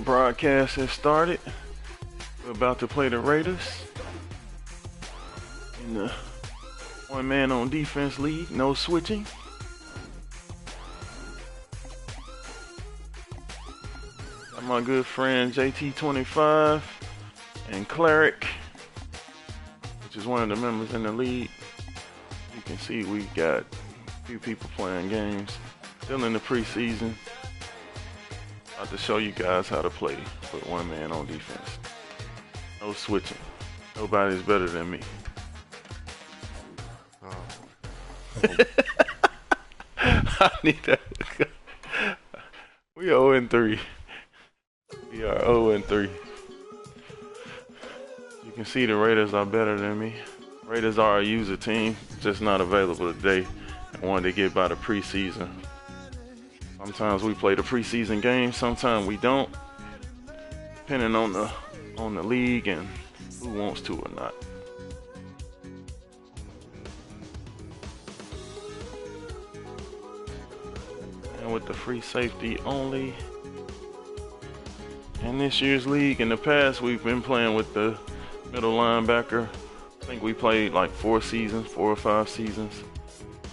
Broadcast has started. We're about to play the Raiders in the one man on defense league, no switching. Got my good friend JT25 and Cleric, which is one of the members in the league. You can see we got a few people playing games, still in the preseason. About to show you guys how to play with one man on defense. No switching. Nobody's better than me. I need that. We 0-3. We are 0-3. You can see the Raiders are better than me. Raiders are a user team, just not available today. I wanted to get by the preseason. Sometimes we play the preseason game, sometimes we don't, depending on the league and who wants to or not. And with the free safety only, in this year's league, in the past we've been playing with the middle linebacker. I think we played like 4 or 5 seasons.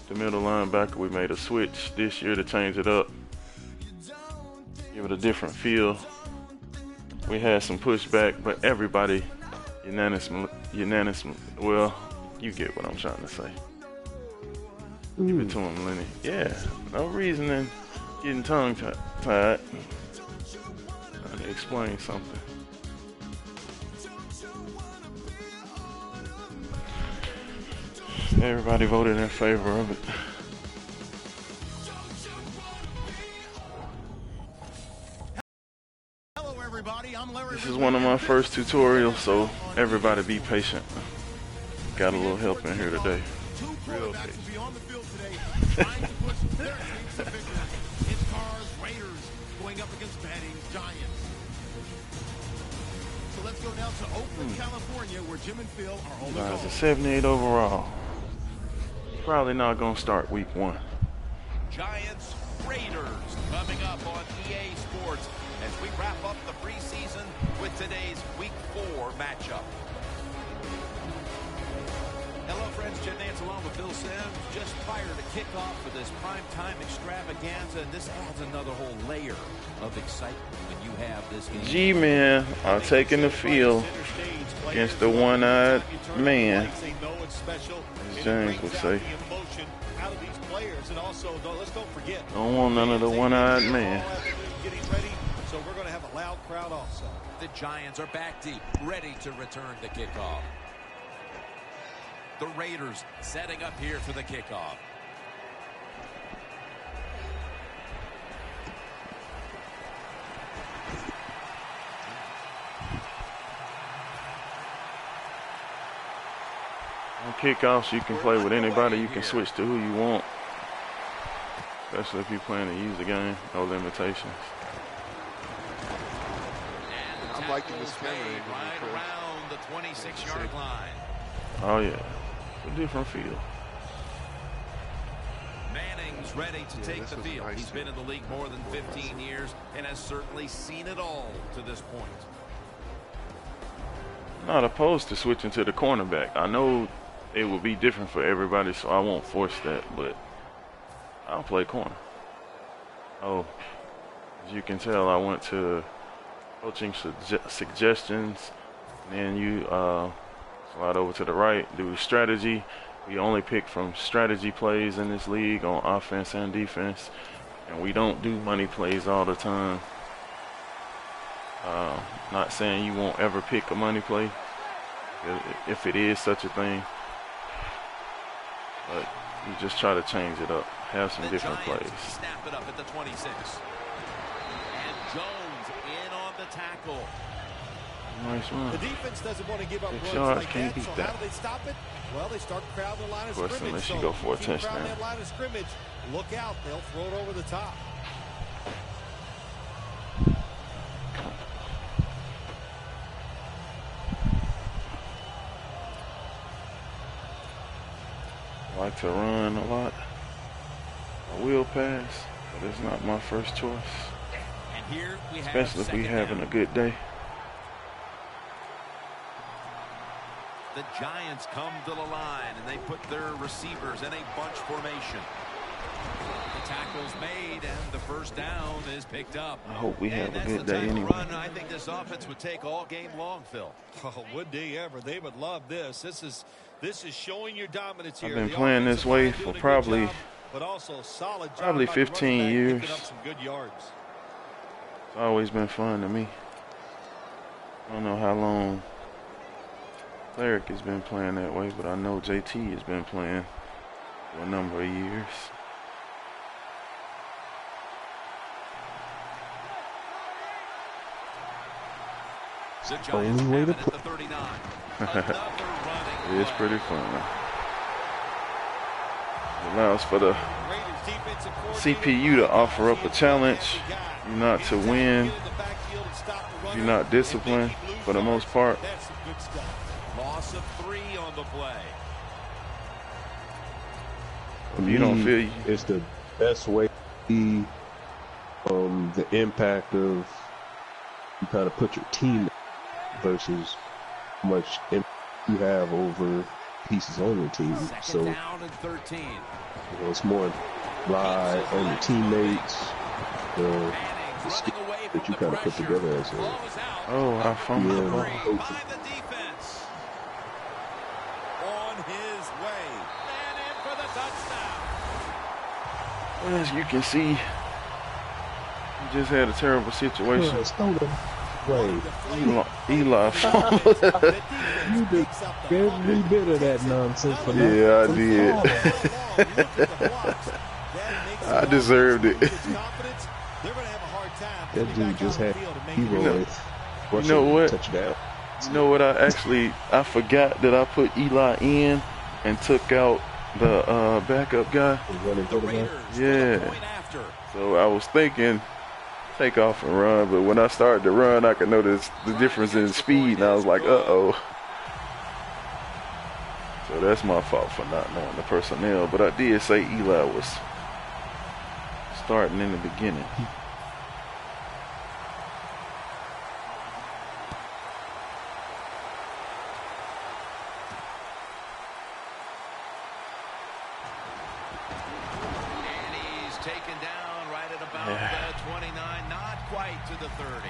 The middle linebacker, we made a switch this year to change it up, give it a different feel. We had some pushback, but everybody unanimous. Well, you get what I'm trying to say. Give it to him, Lenny. Yeah, no reason in getting tongue tied. Trying to explain something. Everybody voted in favor of it. Hello everybody, I'm Larry. This is one of my first tutorials, so everybody be patient. Got a little help in here today. Real patient. Trying to push their teams to victory. It's Cars Raiders going up against batting Giants. So let's go now to Oakland, California, where Jim and Phil are on the Guys, call. a 78 overall. Probably not gonna start week 1. Giants Raiders coming up on EA Sports as we wrap up the preseason with today's week 4 matchup. Hello friends, Jim Nance along with Bill Sims just prior to kickoff for this primetime extravaganza, and this adds another whole layer of excitement when you have this game. G-Men are taking the field against the one-eyed man, as James would say. Don't want none of the one-eyed man. So we're going to have a loud crowd also. The Giants are back deep, ready to return the kickoff. The Raiders setting up here for the kickoff. On kickoffs, you can play with anybody. You can switch to who you want, especially if you're playing to use the game. No limitations. I'm liking this play right around the 26-yard line. Oh yeah, a different feel. Manning's ready to take the field. Nice. He's been in the league more than 15 years and has certainly seen it all to this point. Not opposed to switching to the cornerback. I know it will be different for everybody, so I won't force that, but I'll play corner. Oh, as you can tell, I went to coaching suggestions, and then you slide over to the right, do strategy. We only pick from strategy plays in this league on offense and defense, and we don't do money plays all the time. Not saying you won't ever pick a money play, if it is such a thing, but you just try to change it up, have some different plays. Snap it up at the 26. And Jones in on the tackle. Nice run. The defense doesn't want to give up 6 runs yards, like can't that, beat so that. how do they stop it? Well, they start crowding the line of Of course, scrimmage. unless you So go for a keep touchdown. crowding that line of scrimmage. Look out, they'll throw it over the top. I like to run a lot. I will pass, but it's not my first choice. And Here we have especially if we having a good day. The Giants come to the line, and they put their receivers in a bunch formation. The tackle's made, and the first down is picked up. I hope we have a good day anyway. anyway. Run I think this offense would take all game long, Phil. Oh, would they ever? They would love this. This is showing your dominance here. I've been playing this way for probably 15 years. Some good yards. It's always been fun to me. I don't know how long Cleric has been playing that way, but I know JT has been playing for a number of years. Only way to play. It's pretty fun. It allows for the CPU to offer up a challenge. You're not to win. You're not disciplined for the most part. Loss of 3 on the play. If you don't feel you, it's the best way to see the impact of you kind of put your team versus how much impact you have over pieces on your team. So down and 13. It's more rely on your teammates, the skill that you kind of put together as a. Oh, I fumbled the ball. By the defense. On his way. And in for the touchdown. As you can see, he just had a terrible situation. Eli fumbled. You did every bit of that nonsense for nothing. Yeah, I did. I deserved it. That dude just had heroes. You know what? Touchdown. You know what? I forgot that I put Eli in and took out the backup guy. Yeah. So I was thinking take off and run, but when I started to run, I could notice the difference in speed, and I was like, uh-oh. So that's my fault for not knowing the personnel, but I did say Eli was starting in the beginning. And he's taken down right at about the 29, not quite to the 30.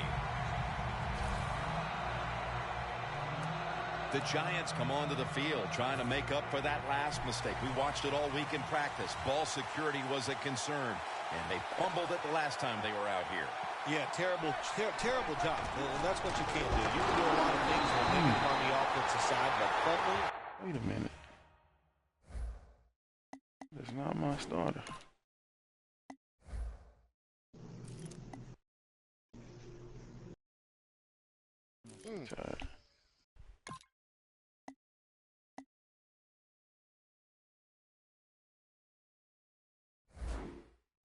The Giants come onto the field trying to make up for that last mistake. We watched it all week in practice. Ball security was a concern, and they fumbled it the last time they were out here. Yeah, terrible job. And that's what you can't do. You can do a lot of things when you're on the offensive side, but fumbling. Wait a minute. That's not my starter. Tired.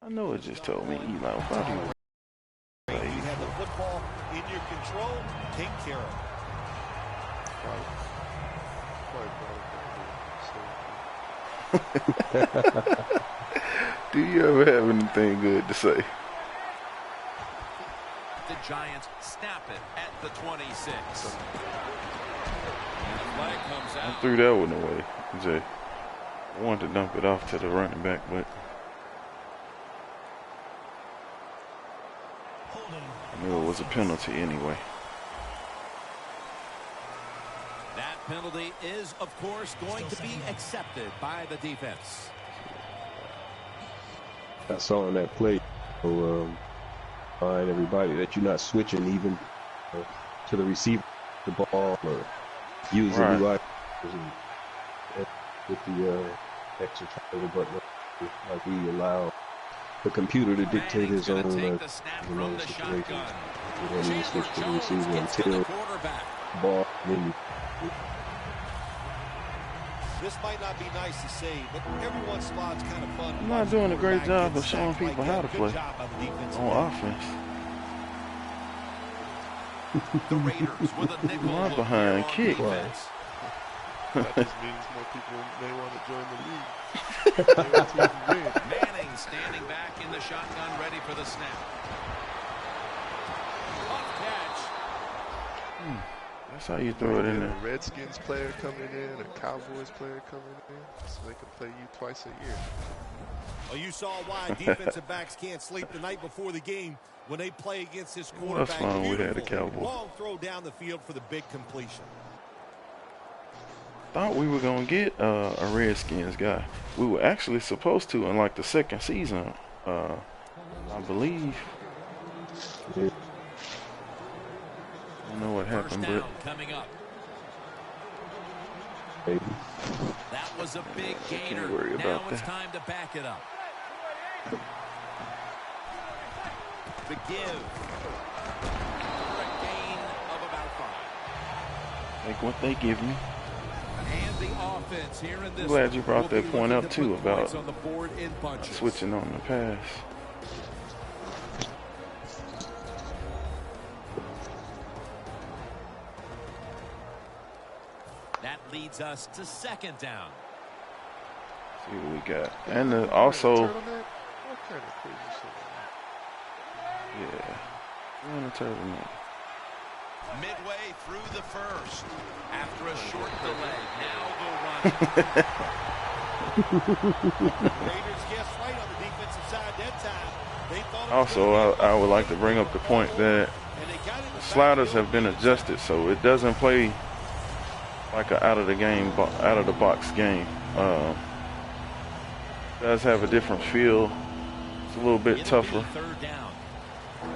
I know it just told me Eli. Why do you You have the football in your control, take care of it? Do you ever have anything good to say? The Giants snap it at the 26. And the flag comes out. I threw that one away, Jay. I wanted to dump it off to the running back, but I knew it was a penalty anyway. That penalty is, of course, going to be accepted by the defense. I saw in that play, find everybody that you're not switching even to the receiver, the ball, or using right. With the extra triangle button, like we allow the computer to dictate his own situation. You don't need to switch to the receiver until the ball. This might not be nice to say, but every once in a while it's kind of fun. I'm not doing a great job of showing people how to play on offense. The Raiders with a nickel My behind kick. That just means more people may want to join the league. Manning standing back in the shotgun, ready for the snap. That's how you throw it in A there. Redskins player coming in, a Cowboys player coming in, so they can play you twice a year. Well, you saw why defensive backs can't sleep the night before the game when they play against this quarterback. That's fine. We had a Beautiful Cowboy. long throw down the field for the big completion. Thought we were gonna get a Redskins guy. We were actually supposed to in like the second season, I believe. Yeah. I don't know what happened, but Coming up. Maybe. That was a big gainer. Can't worry Now about it's that. time to back it up. The give. For a gain of about 5. take what they give me. And the offense here in this. I'm glad you brought will that be point looking up to too put about points on the board in bunches. switching on the pass. That leads us to second down. See what we got, and also, Turtleneck? What kind of crazy shit? yeah, we're in a turtleneck. Midway through the first. After a short delay, now they'll run. Raiders guessed right on the defensive side that time. They thought it was Also, I would like to bring up the point that and they got it in the sliders backfield. have been adjusted, so it doesn't play like an out of the box game. Does have a different feel. It's a little bit It'll be tougher. third down.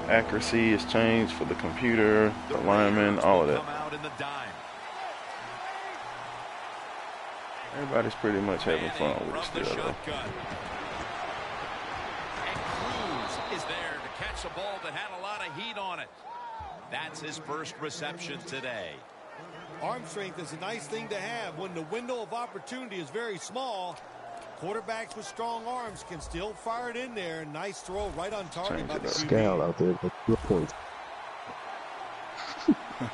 Accuracy is changed for the computer, the lineman, all of that. Come out in the dime. Everybody's pretty much having fun Manning with it from the still, though. shotgun. And Cruz is there to catch a ball that had a lot of heat on it. That's his first reception today. Arm strength is a nice thing to have when the window of opportunity is very small. Quarterbacks with strong arms can still fire it in there. Nice throw right on target. Change by it the up. QB. Scowl out there, but good point.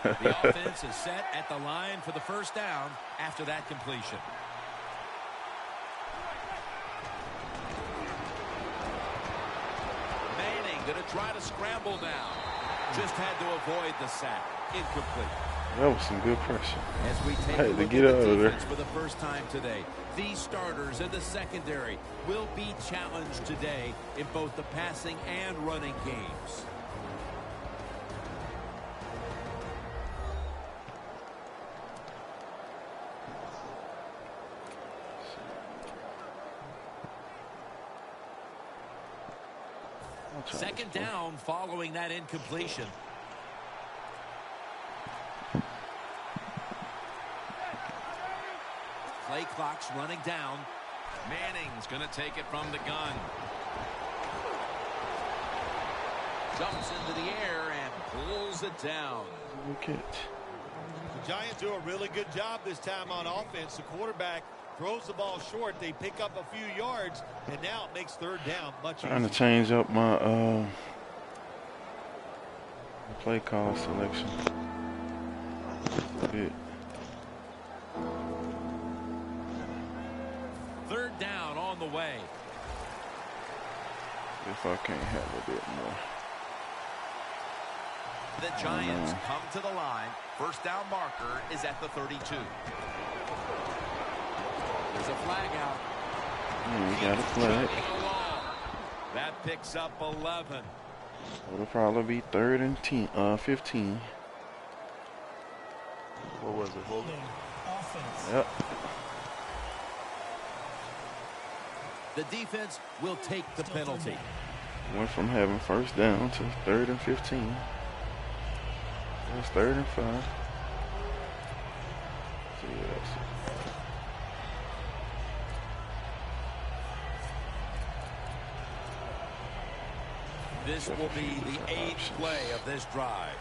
The offense is set at the line for the first down after that completion. Manning going to try to scramble now. Just had to avoid the sack. Incomplete. That was some good pressure. As we take Had a to look get at out the of there. defense for the first time today, these starters in the secondary will be challenged today in both the passing and running games. I'll try Second this one. down following that incompletion. Play clock's running down. Manning's going to take it from the gun. Jumps into the air and pulls it down. Good catch. The Giants do a really good job this time on offense. The quarterback throws the ball short. They pick up a few yards, and now it makes third down much Trying to easier. change up my play call selection a bit. Third down on the way. If I can't have a bit more. The Giants come to the line. First down marker is at the 32. There's a flag out. We got a flag. Chugging along. That picks up 11. It'll probably be 3rd and 15. What was it? Holding? Yep. The defense will take the penalty. Went from having first down to 3rd and 15. It's 3rd and 5. See what else. This will be the 8th play of this drive.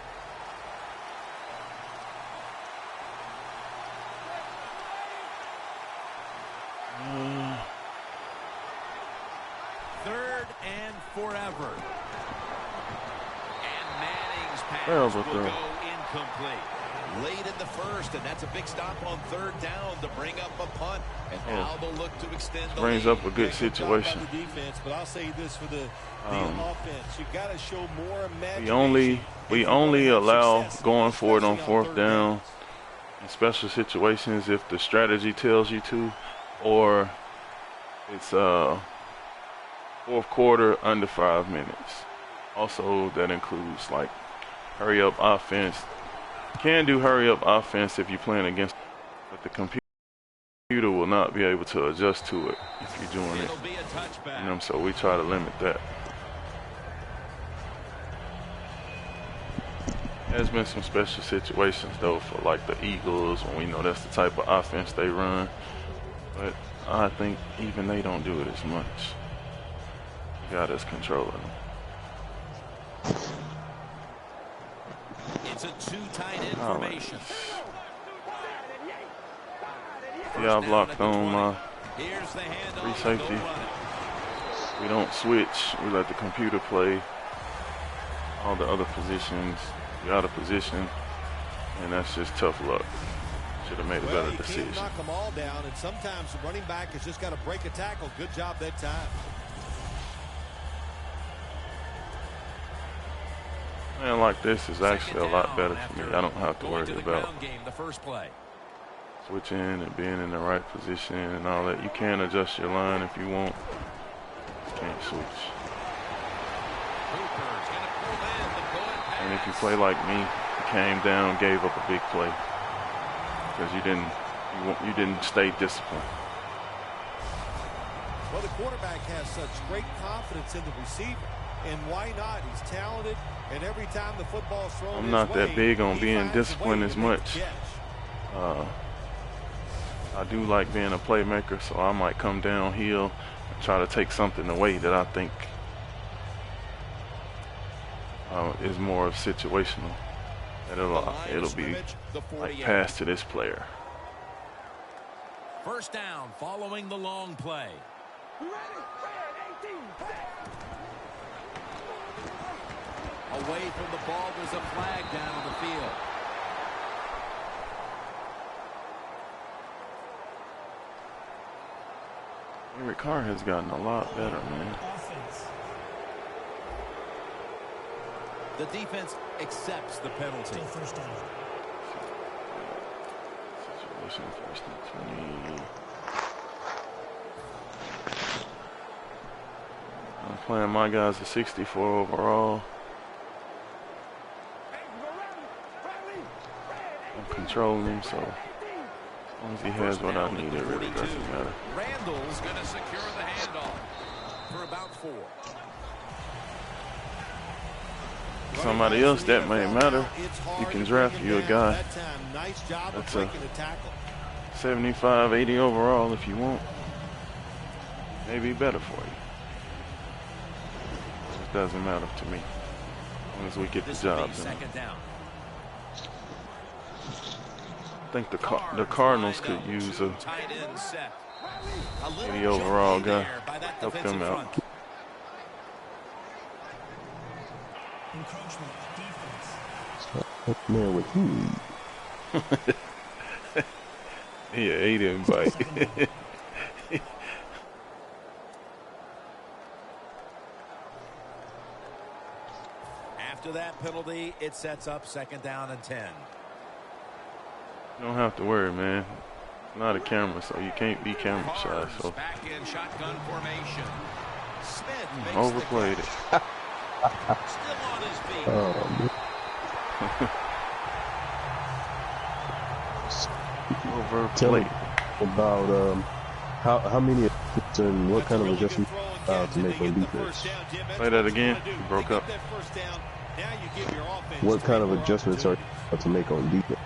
Third and forever. And Manning's pass will Terrible throw. go incomplete. late in the first, and that's a big stop on third down to bring up a punt. And now they'll look to extend the brings lead. up a good situation. The defense, but I'll say this for the offense, you got to show more imagination. We only allow going for it on fourth down in special situations if the strategy tells you to, or it's fourth quarter under 5 minutes. Also, that includes like hurry up offense. You can do hurry up offense if you're playing against, but the computer will not be able to adjust to it if you're doing it. You know, so we try to limit that. There's been some special situations though for like the Eagles when we know that's the type of offense they run, but I think even they don't do it as much. Got us controlling them. It's a two tight end formation. Yeah, I've locked on my free safety. We don't switch. We let the computer play all the other positions. We out of position, and that's just tough luck. Should have made a better decision. Can't knock them all down, and sometimes the running back has just got to break a tackle. Good job that time. Man, like this is actually a lot better for me. I don't have to worry about switching and being in the right position and all that. You can adjust your line if you want. You can't switch. And if you play like me, you came down, gave up a big play because you didn't stay disciplined. Well, the quarterback has such great confidence in the receiver, and why not? He's talented, and every time the football's thrown, I'm not that big on being disciplined as much. I do like being a playmaker, so I might come downhill and try to take something away that I think is more of situational. And it'll be like pass to this player. First down following the long play. Away from the ball, there's a flag down on the field. Eric Carr has gotten a lot better, man. The defense accepts the penalty. First down. Situation first and 20. I'm playing my guys at 64 overall. I'm controlling him, so as long as he has what I need, it really doesn't matter. Randall's going to secure the handoff for about 4. Somebody else that may matter. You can draft you a guy that's a 75, 80 overall if you want. Maybe better for you. It doesn't matter to me as long as we get the job done. I think the Cardinals could use a 80 overall guy. Help them out. Man, with who? Yeah, he didn't bite. After that penalty, it sets up second down and 10. You don't have to worry, man. It's not a camera, so you can't be camera shy. So back in shotgun formation. Smith overplayed it. Still on his feet. Tell me about how many and what kind of adjustments to make on defense. Play that again. You broke up. What kind of adjustments are to make on defense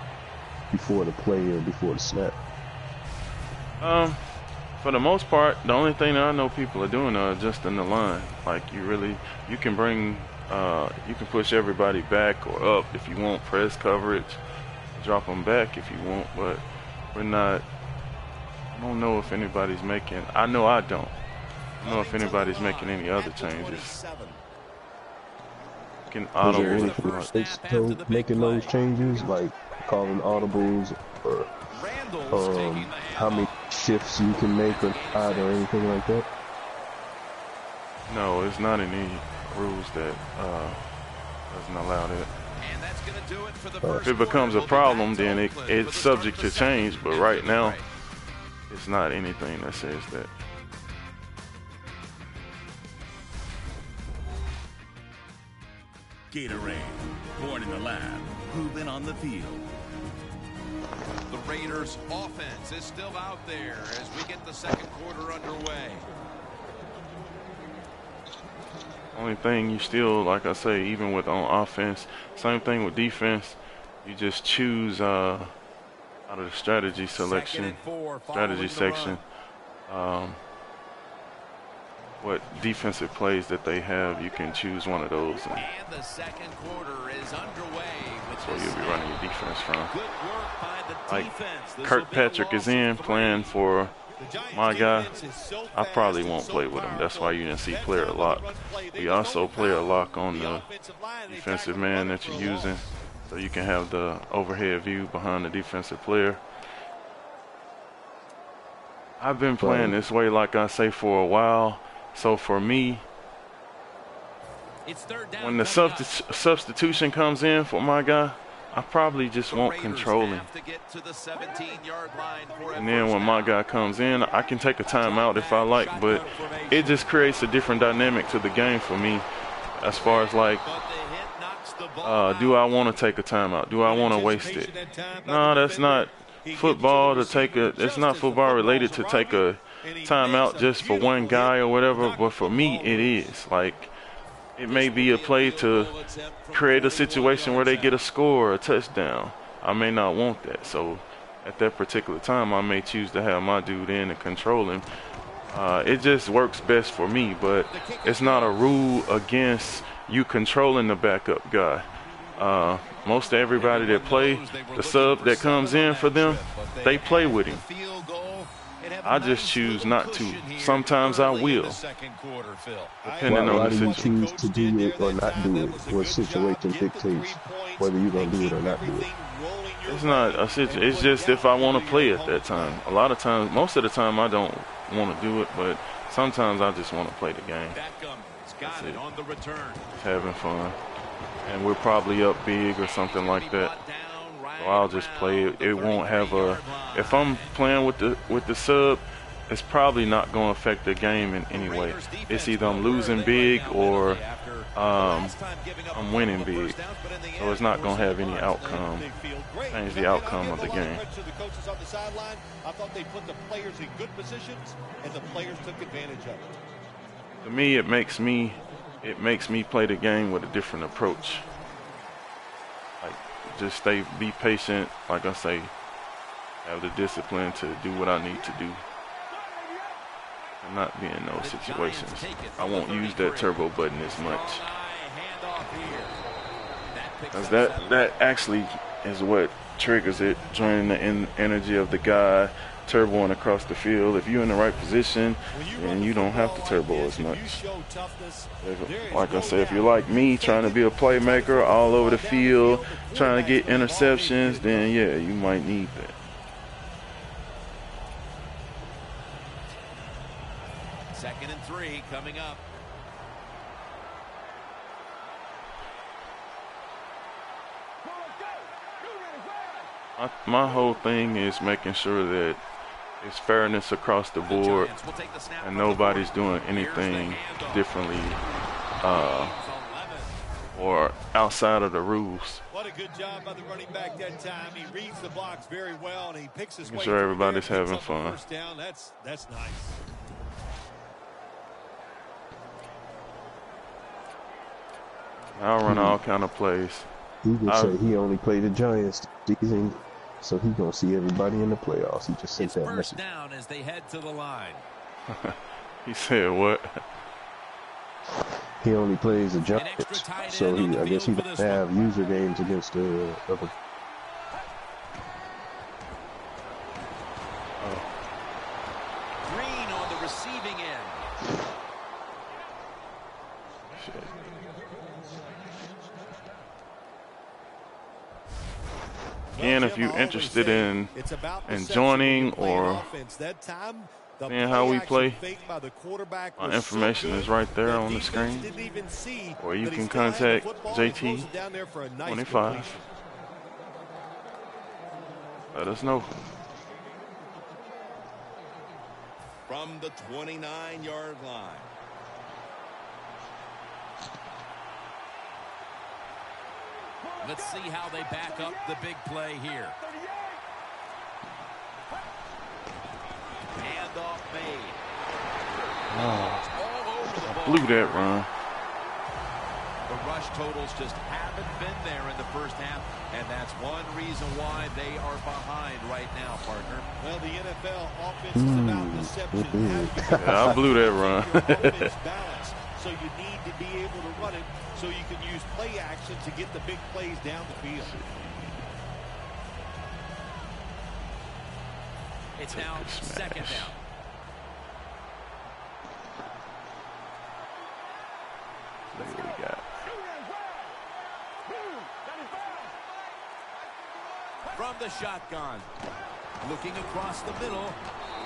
before the play or before the snap? For the most part, the only thing that I know people are doing are adjusting the line. Like you can bring, you can push everybody back or up if you want, press coverage, drop them back if you want, but I don't know if anybody's making, I don't know if anybody's making any other changes. You making Was there audibles. anything like so making those changes, like calling audibles, or how many shifts you can make or not, or anything like that? No, it's not any rules that doesn't allow that. And that's going to do it for the first If it becomes a quarter. problem, We'll be then back to Oakland it's for the start subject of to the second change. But as right we get now, right. it's not anything that says that. Gatorade, born in the lab, proven on the field. The Raiders' offense is still out there as we get the second quarter underway. Only thing you still, like I say, even with on offense, same thing with defense. You just choose out of the strategy selection, strategy section, what defensive plays that they have. You can choose one of those, and the second quarter is underway. that's where you'll be running your defense from. Good work by the Like defense. This will Kirkpatrick be a is loss in of 3. playing for my guy. I probably won't play with him. That's why you didn't see player a lot. We also play a lock on the defensive man that you're using, so you can have the overhead view behind the defensive player. I've been playing this way, like I say, for a while. So for me, when the substitution comes in for my guy, I probably just won't control him. And then when my guy comes in, I can take a timeout if I like, but it just creates a different dynamic to the game for me as far as like, do I want to take a timeout? Do I want to waste it? No, that's not football to take a, it's not football related to take a timeout just for one guy or whatever, but for me it is. Like, it may be a play to create a situation where they get a score or a touchdown. I may not want that. So at that particular time, I may choose to have my dude in and control him. It just works best for me, but it's not a rule against you controlling the backup guy. Most everybody that play, the sub that comes in for them, they play with him. I just choose not to. Sometimes I will, depending on the Why do you situation. choose to do it or not do it? What situation dictates whether you're going to do it or not do it? It's not a situation. It's just if I want to play at that time. A lot of times, most of the time, I don't want to do it, but sometimes I just want to play the game. That's it. Just having fun. And we're probably up big or something like that. So I'll just play it. It won't have a. If I'm playing with the sub, it's probably not going to affect the game in any way. It's either I'm losing big or I'm winning big. So it's not going to have any outcome, change the outcome of the game. I thought they put the players in good positions, and the players took advantage of it. To me, it makes me play the game with a different approach. Like, just be patient. Like I say, have the discipline to do what I need to do. And not be in those situations. I won't use that turbo button as much. Because that actually is what triggers it, draining the energy of the guy, turboing across the field. If you're in the right position, then you don't have to turbo as much. Like I said, if you're like me, trying to be a playmaker all over the field, trying to get interceptions, then yeah, you might need that. Second and 3 coming up. My whole thing is making sure that it's fairness across the board and nobody's doing anything differently or outside of the rules. What a good job by the running back that time. He reads the box very well, and he picks his way. Making sure everybody's having fun. First down. That's nice. I'll run all kind of plays. He would say he only played the Giants this season, so he gonna see everybody in the playoffs. He just sent that First message. down as they head to the line. He said what? He only plays the Giants, so I guess he doesn't have user games against the other. Green on the receiving end. Again, if you're interested in joining or seeing how we play, my information is right there on the screen. Or you can contact JT25. Let us know. From the 29-yard line. Let's see how they back up the big play here. Handoff made. All over the ball. Blew that run. The rush totals just haven't been there in the first half, and that's one reason why they are behind right now, partner. Well, the NFL offense is about deception. Yeah, I blew that run. So you need to be able to run it so you can use play action to get the big plays down the field. It's now second down. Look what we got. From the shotgun. Looking across the middle.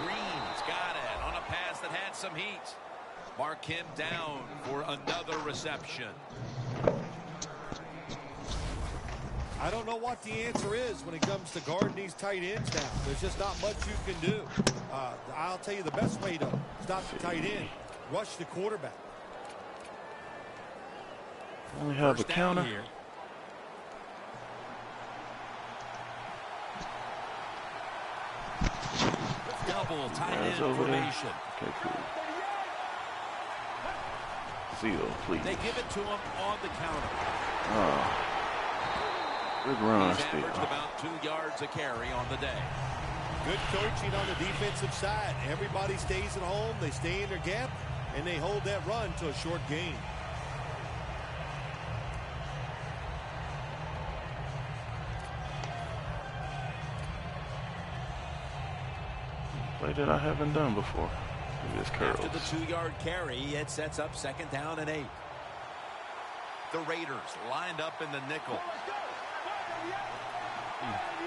Green's got it on a pass that had some heat. Mark him down for another reception. I don't know what the answer is when it comes to guarding these tight ends now. There's just not much you can do. I'll tell you the best way to stop the tight end. Rush the quarterback. Only have a counter. Here. Double tight end formation. Okay, cool. Seal, please. They give it to him on the counter. Good run, He's still. averaged about 2 yards a carry on the day. Good coaching on the defensive side. Everybody stays at home. They stay in their gap, and they hold that run to a short gain. Play that I haven't done before. This curls. After the 2-yard carry, it sets up 2nd down and 8. The Raiders lined up in the nickel.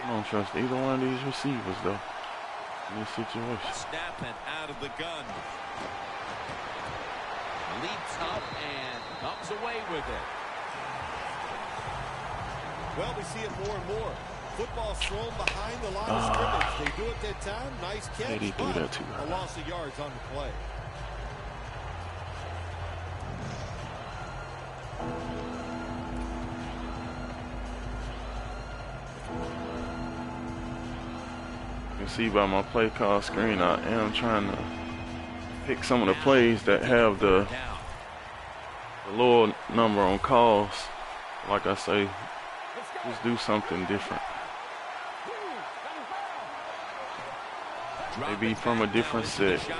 I don't trust either one of these receivers, though, in this situation. Snapping out of the gun. Leaps up and comes away with it. Well, we see it more and more. Football thrown behind the line of scrimmage. They do it that time. Nice catch, but a loss of yards on the play. You can see by my play call screen, I am trying to pick some of the plays that have the lower number on calls. Like I say, just do something different. Maybe from a different set. Moore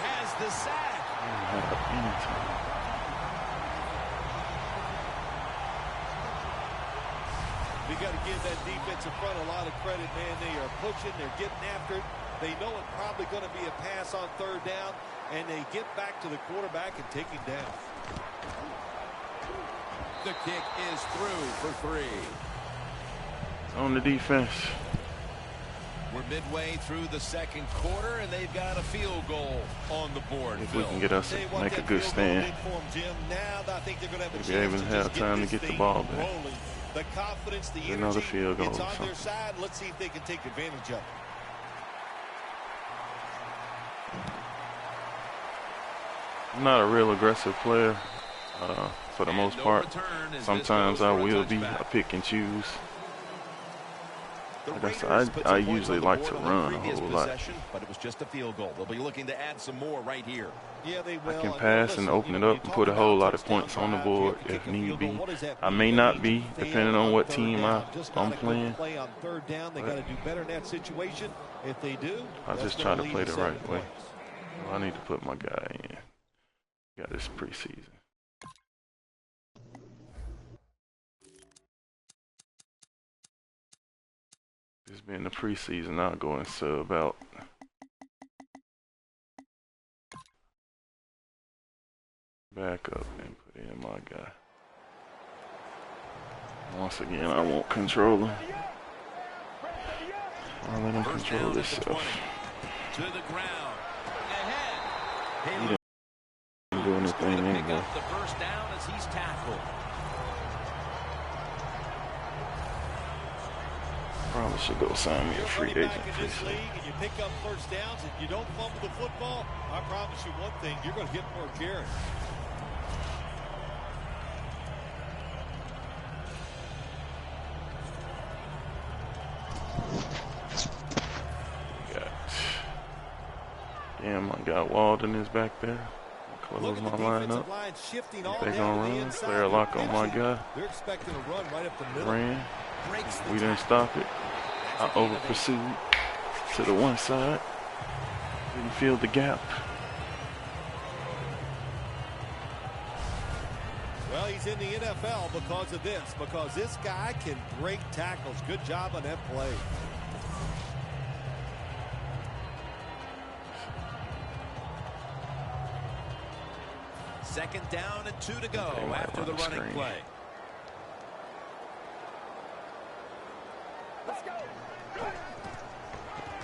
has the sack. We got to give that defensive front a lot of credit, man. They are pushing, they're getting after it. They know it's probably going to be a pass on 3rd down, and they get back to the quarterback and take him down. The kick is through for 3. On the defense. We're midway through the 2nd quarter, and they've got a field goal on the board. If we can get us to make a good stand, maybe even have time to get the ball back. The confidence, the another field goal. It's on their side. Let's see if they can take advantage of it. I'm not a real aggressive player for the most part. Sometimes I will be. I pick and choose. Like I said, I usually like to run a whole lot. But it was just a field goal. They'll be looking to add some more right here. Yeah, they will. I can pass and open it up and put a whole lot of points on the board if need be. I may not be, depending on what team I'm playing. Play on 3rd down. They got to do better in that situation. If they do, I just try to play the right way. Well, I need to put my guy in. Got this preseason. This being the preseason, I'll go and sub out. Back up and put in my guy. Once again, I won't control him. I'll let him control himself. To the ground. Ahead. He didn't do anything anyway. Pick up the first down as he's tackled. Probably should go sign me a free agent. In this league and you pick up first downs and you don't fumble the football, I promise you one thing, you're going to get more carries. Damn, I got Walden is back there. Close my line up. They gonna run. Player lock on my guy. They're expecting a run right up the middle. Ran. We didn't stop it. I over pursued to the one side. Didn't feel the gap. Well, he's in the NFL because of this. Because this guy can break tackles. Good job on that play. Second down and 2 to go after the running play. Let's go.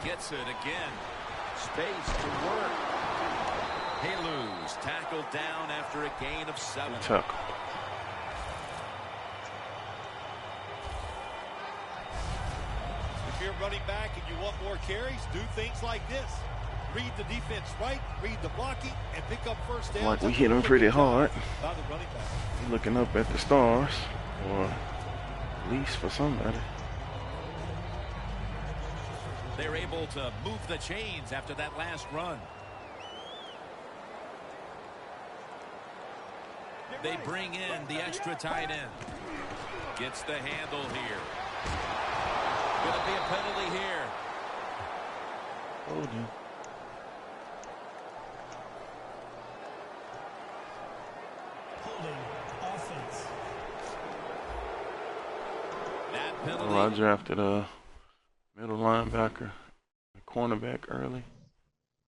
Gets it again. Space to work. LeaGue tackled down after a gain of 7. Tackle. If you're running back and you want more carries, do things like this. Read the defense right, read the blocking, and pick up first down. Like we hit him pretty hard. He's looking up at the stars, or at least for somebody. They're able to move the chains after that last run. They bring in the extra tight end. Gets the handle here. Going to be a penalty here. Hold him. Well, I drafted a middle linebacker, a cornerback early.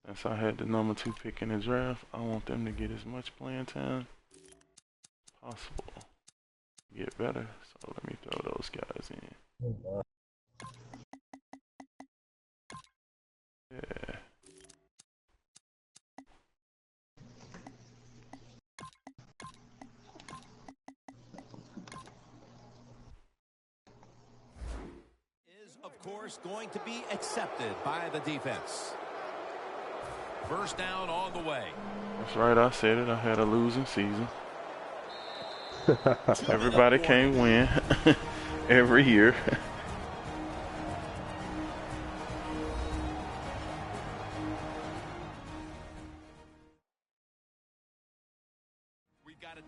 Since I had the number 2 pick in the draft, I want them to get as much playing time as possible. Get better, so let me throw those guys in. Yeah. Of course, going to be accepted by the defense. First down on the way. That's right, I said it. I had a losing season. Everybody can't win every year.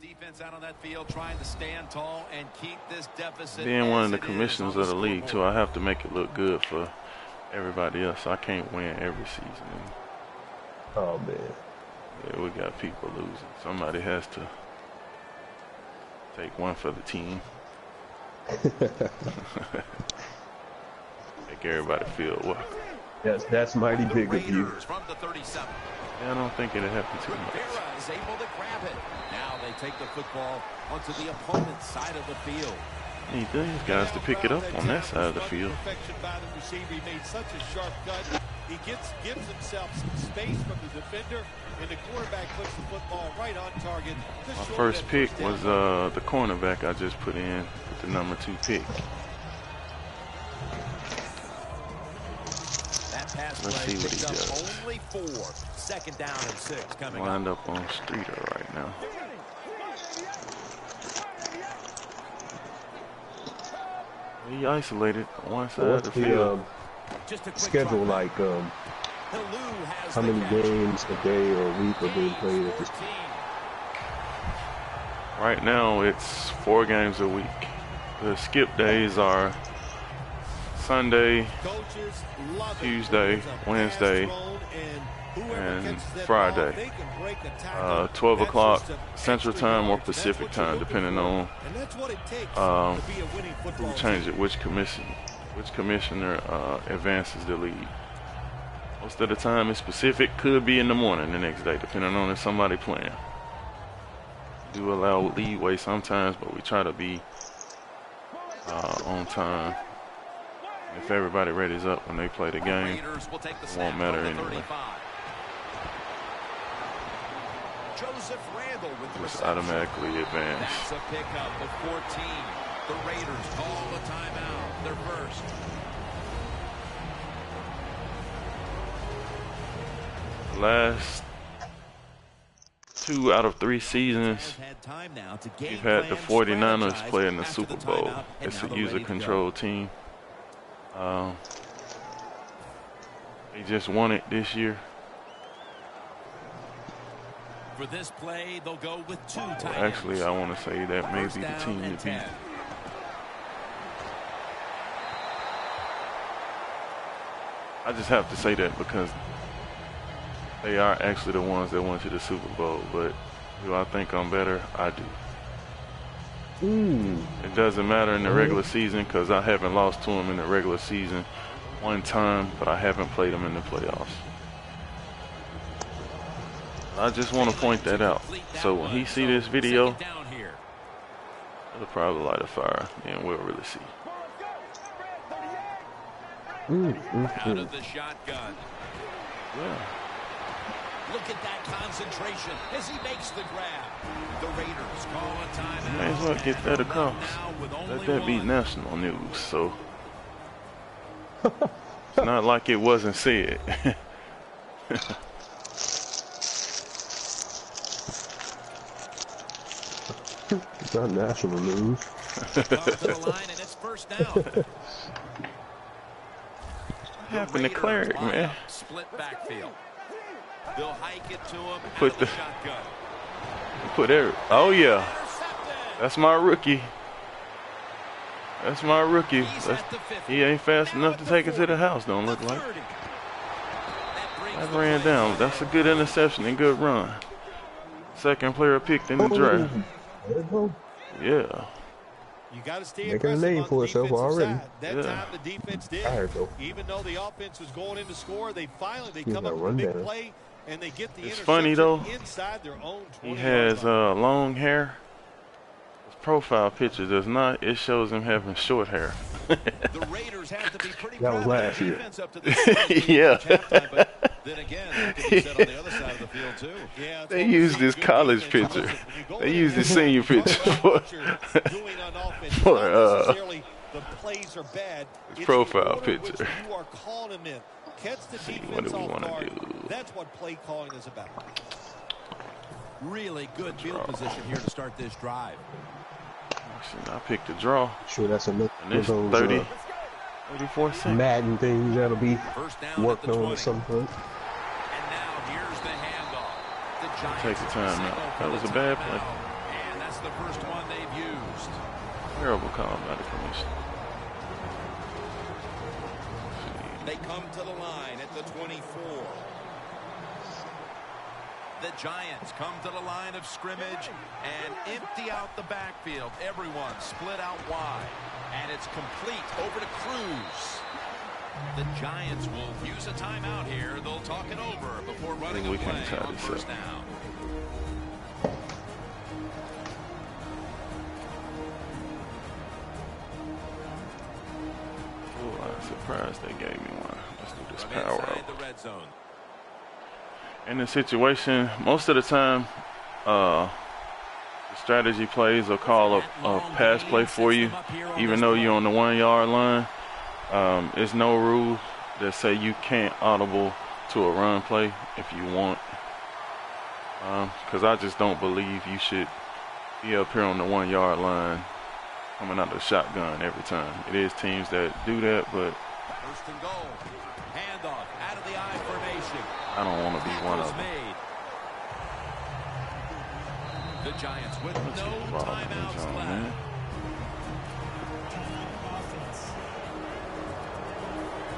Defense out on that field trying to stand tall and keep this deficit. Being one of the commissioners of the league too, I have to make it look good for everybody else. I can't win every season. Oh man. Yeah, we got people losing. Somebody has to take one for the team. Make everybody feel welcome. That's mighty big of you. From the 37. Yeah, I don't think it'll happen too much. Is able to grab it. Now they take the football onto the opponent's side of the field. Need these guys to pick it up on that side of the field. He made such a sharp cut. He gives himself some space from the defender, and the quarterback puts the football right on target. My first pick was the cornerback I just put in with the number 2 pick. Let's see what he does. Only 4. Second down and 6 coming Lined up on Streeter right now. He isolated one side of the field. Schedule like how many games a day or a week are being played at this time? Right now it's 4 games a week. The skip days are Sunday, Tuesday, Wednesday, and Friday. 12 o'clock Central Time or Pacific Time, depending on who changes it, which commissioner advances the league. Most of the time it's Pacific, could be in the morning the next day, depending on if somebody playing. We do allow leeway sometimes, but we try to be on time. If everybody readies up when they play the game, it won't matter anyway. Just automatically advance. That's a pickup of 14. The Raiders call a timeout. They're first. Last 2 out of 3 seasons, we've had the 49ers play in the Super Bowl. It's a user-controlled team. They just won it this year. For this play, they'll go with 2 tight ends. Actually, I want to say that may be the team to beat. I just have to say that because they are actually the ones that went to the Super Bowl. But do I think I'm better? I do. It doesn't matter in the regular season because I haven't lost to them in the regular season one time, but I haven't played them in the playoffs. I just want to point that out. So when he see this video, it'll probably light a fire, and we'll really see. Out of the shotgun. Yeah. Look at that concentration as he makes the grab. The Raiders call a timeout. May as well get that across. Let that be national news. So it's not like it wasn't said. It's not national news. To the line and it's first down. What happened to Cleric, man? Split backfield. They'll hike it to him. Put the shotgun. Put every. Oh yeah, that's my rookie. That's my rookie. He ain't fast enough to take it to the house. Don't look like. That ran down. That's a good interception and good run. Second player picked in the draft. Yeah. You got to stay making a name for itself already. That time the defense did. Even though the offense was going in to score, they come up with a big play and they get the interception. It's funny though. Inside their own 20 he has long hair. His profile picture does not. It shows him having short hair. The Raiders have to be pretty that was last year. Yeah. Then again, that could be said on the other side of the field too. Yeah, they used his college picture. They used his senior picture for the plays are bad. His profile picture. You are calling him in. Catch the defense what do we off guard. Do? That's what play calling is about. Really good field position here to start this drive. I picked a draw. Sure, that's another and it's 30, 34 seconds. Madden things that'll be worked on at some point. And now here's the handoff. The Giants take the time out. That was a bad play. And that's the first one they've used. Terrible call by the commissioner. They come to the line at the 24. The Giants come to the line of scrimmage and empty out the backfield. Everyone split out wide. And it's complete over to Cruz. The Giants will use a timeout here. They'll talk it over before running a play on first down. Oh, I'm surprised they gave me one. Let's do this power out. The red zone. In the situation, most of the time, the strategy plays will call a pass play for you, even though you're on the 1 yard line. There's no rule that say you can't audible to a run play if you want. Because I just don't believe you should be up here on the 1 yard line coming out of the shotgun every time. It is teams that do that, but first and goal. Handoff out of the I formation. I don't want to be one of them. The Giants with no timeouts left.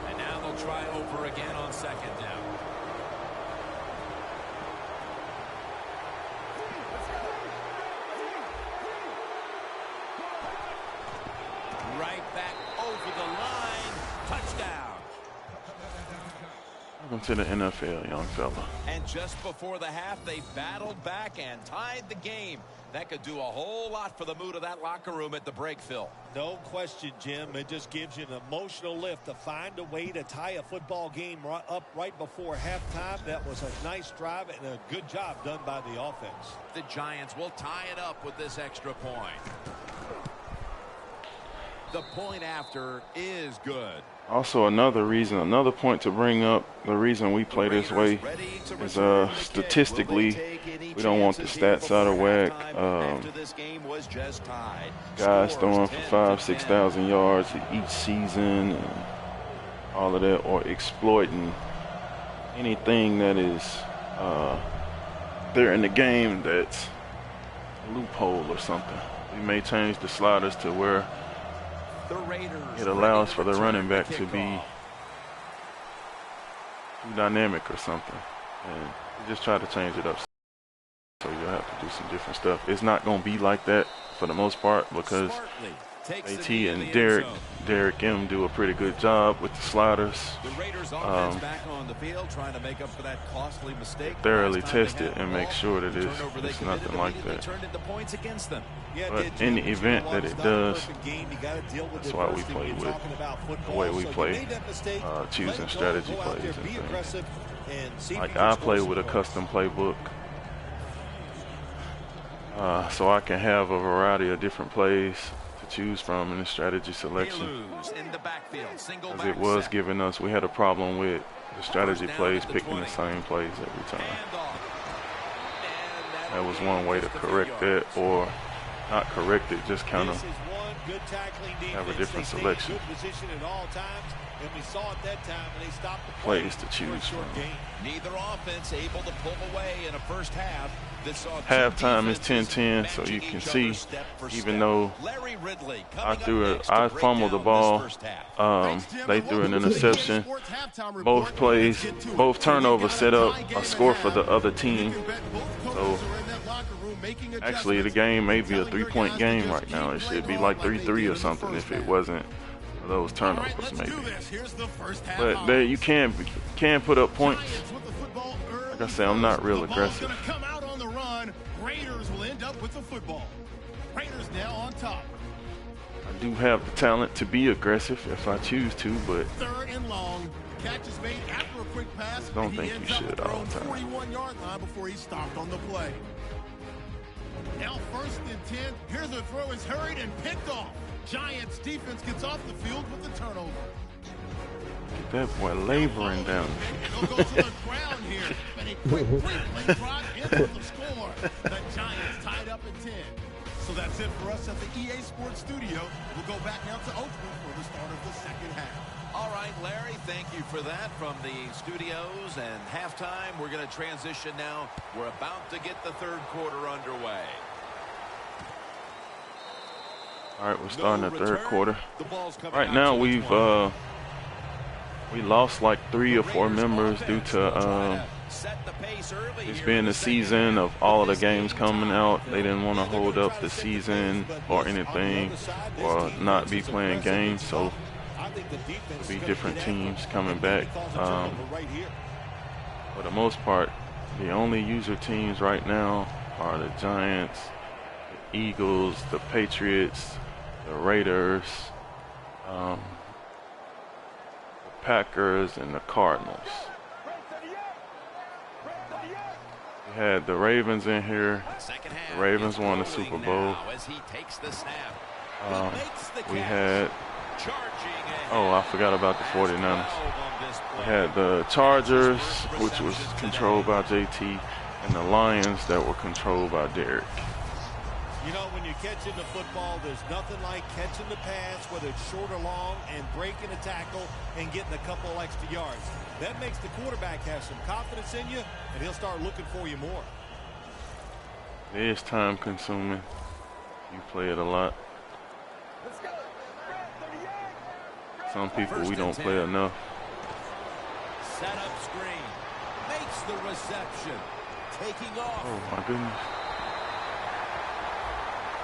And now they'll try over again on second down. Right back over the line. Touchdown. I'm Welcome to the NFL, young fella. And just before the half, they battled back and tied the game. That could do a whole lot for the mood of that locker room at the break, Phil. No question, Jim. It just gives you an emotional lift to find a way to tie a football game up right before halftime. That was a nice drive and a good job done by the offense. The Giants will tie it up with this extra point. The point after is good. Also, another point to bring up, the reason we play this way is statistically, we don't want the stats out of whack. Guys throwing for 5,000 to 6,000 yards each season, and all of that, or exploiting anything that is there in the game that's a loophole or something. We may change the sliders to where it allows for the running back to be too dynamic or something, and we just try to change it up. So you'll have to do some different stuff. It's not going to be like that for the most part because AT and Derek M do a pretty good job with the sliders. Back on the field trying to make up for that costly mistake. Thoroughly test it and make sure that it's nothing like that. But in the event that it does, that's why we play with the way we play, choosing strategy plays and things. Like I play with a custom playbook, so I can have a variety of different plays to choose from in the strategy selection. As it was giving us, we had a problem with the strategy plays picking the same plays every time. That was one way to correct that, or not correct it, just kind of have a different selection. Plays to choose from. Neither offense able to pull away in a first half. Halftime is 10-10, so you can see, even though I fumbled the ball, they threw an interception. Both turnovers set up a score for the other team. So actually, the game may be a 3-point game right now. It should be like 3-3 or something if it wasn't for those turnovers, maybe. But there, you can put up points. Like I said, I'm not real aggressive. Raiders will end up with the football. Raiders now on top. I do have the talent to be aggressive if I choose to, but third and long. Catch is made after a quick pass. Don't think you should all the time. 41-yard line before he stopped on the play. Now 1st and 10. Here the throw is hurried and picked off. Giants defense gets off the field with the turnover. Get that boy laboring down. He'll go to the ground here. And a quick drive into the score. The Giants tied up at 10. So that's it for us at the EA Sports Studio. We'll go back now to Oakland for the start of the second half. All right, Larry, thank you for that from the studios and halftime. We're going to transition now. We're about to get the third quarter underway. All right, we're starting the third quarter. Right now, we lost like 3 or 4 members due to it's being the season of all of the games coming out. They didn't want to hold up the season or anything, or not be playing games. So it'll be different teams coming back. For the most part, the only user teams right now are the Giants, the Eagles, the Patriots, the Raiders, the Packers, and the Cardinals. We had the Ravens in here. The Ravens won the Super Bowl. We had, I forgot about the 49ers. We had the Chargers, which was controlled by JT, and the Lions that were controlled by Derek. You know, when you're catching the football, there's nothing like catching the pass, whether it's short or long, and breaking a tackle and getting a couple extra yards. That makes the quarterback have some confidence in you, and he'll start looking for you more. It is time consuming. You play it a lot. Some people, we don't play enough. Set up screen. Makes the reception. Taking off. Oh, my goodness.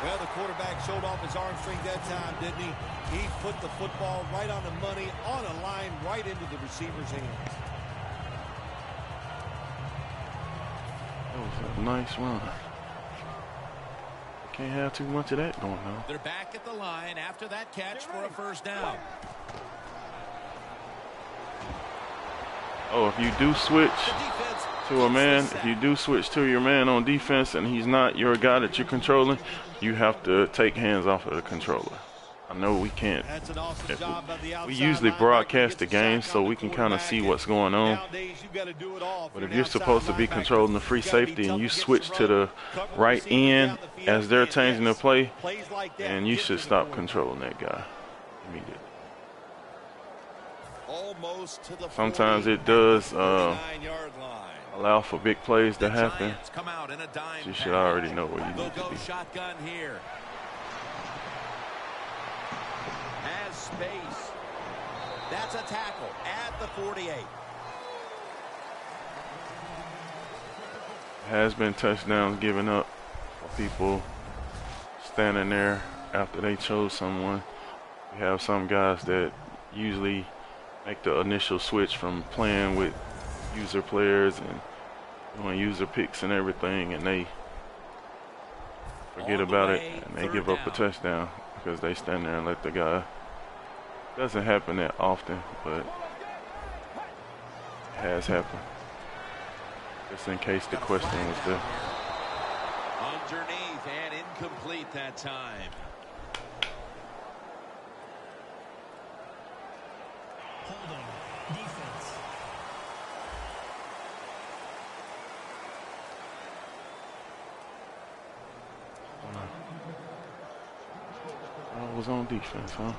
Well, the quarterback showed off his arm strength that time, didn't he? He put the football right on the money, on a line, right into the receiver's hands. was a nice run. Can't have too much of that going on. They're back at the line after that catch for a first down. Oh, if you do switch to a man, if you do switch to your man on defense and he's not your guy that you're controlling, you have to take hands off of the controller. I know we can't. We usually broadcast the game so we can kind of see what's going on. But if you're supposed to be controlling the free safety and you switch to the right end as they're changing the play, then you should stop controlling that guy immediately. Sometimes it does allow for big plays to happen. You should already know where you need to be. Shotgun here. Has space. That's a tackle at the 48. Has been touchdowns given up for people standing there after they chose someone. We have some guys that usually make the initial switch from playing with user players and doing user picks and everything, and they forget about it and they give up a touchdown because they stand there and let the guy. Doesn't happen that often, but it has happened. Just in case the question was there. Underneath and incomplete that time. Holding defense. I was on defense, huh?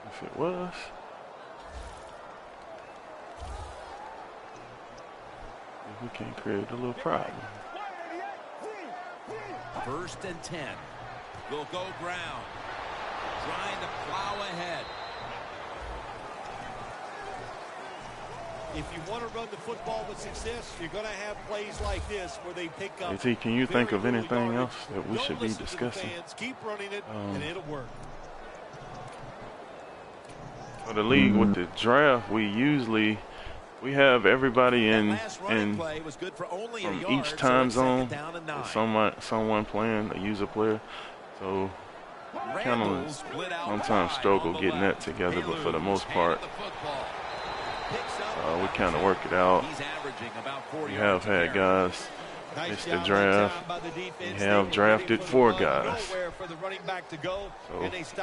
If it was. We can create a little problem. 1st and 10. We'll go ground. Trying to plow ahead. If you want to run the football with success, you're going to have plays like this where they pick up. AT, can you think of anything else that we should be discussing? Keep running it, and it'll work. For the league with the draft, we have everybody in from each time zone. Someone playing, a user player. So we kind of sometimes struggle getting that together, but for the most part, we kind of work it out. We have had guys miss the draft. We have drafted 4 guys. So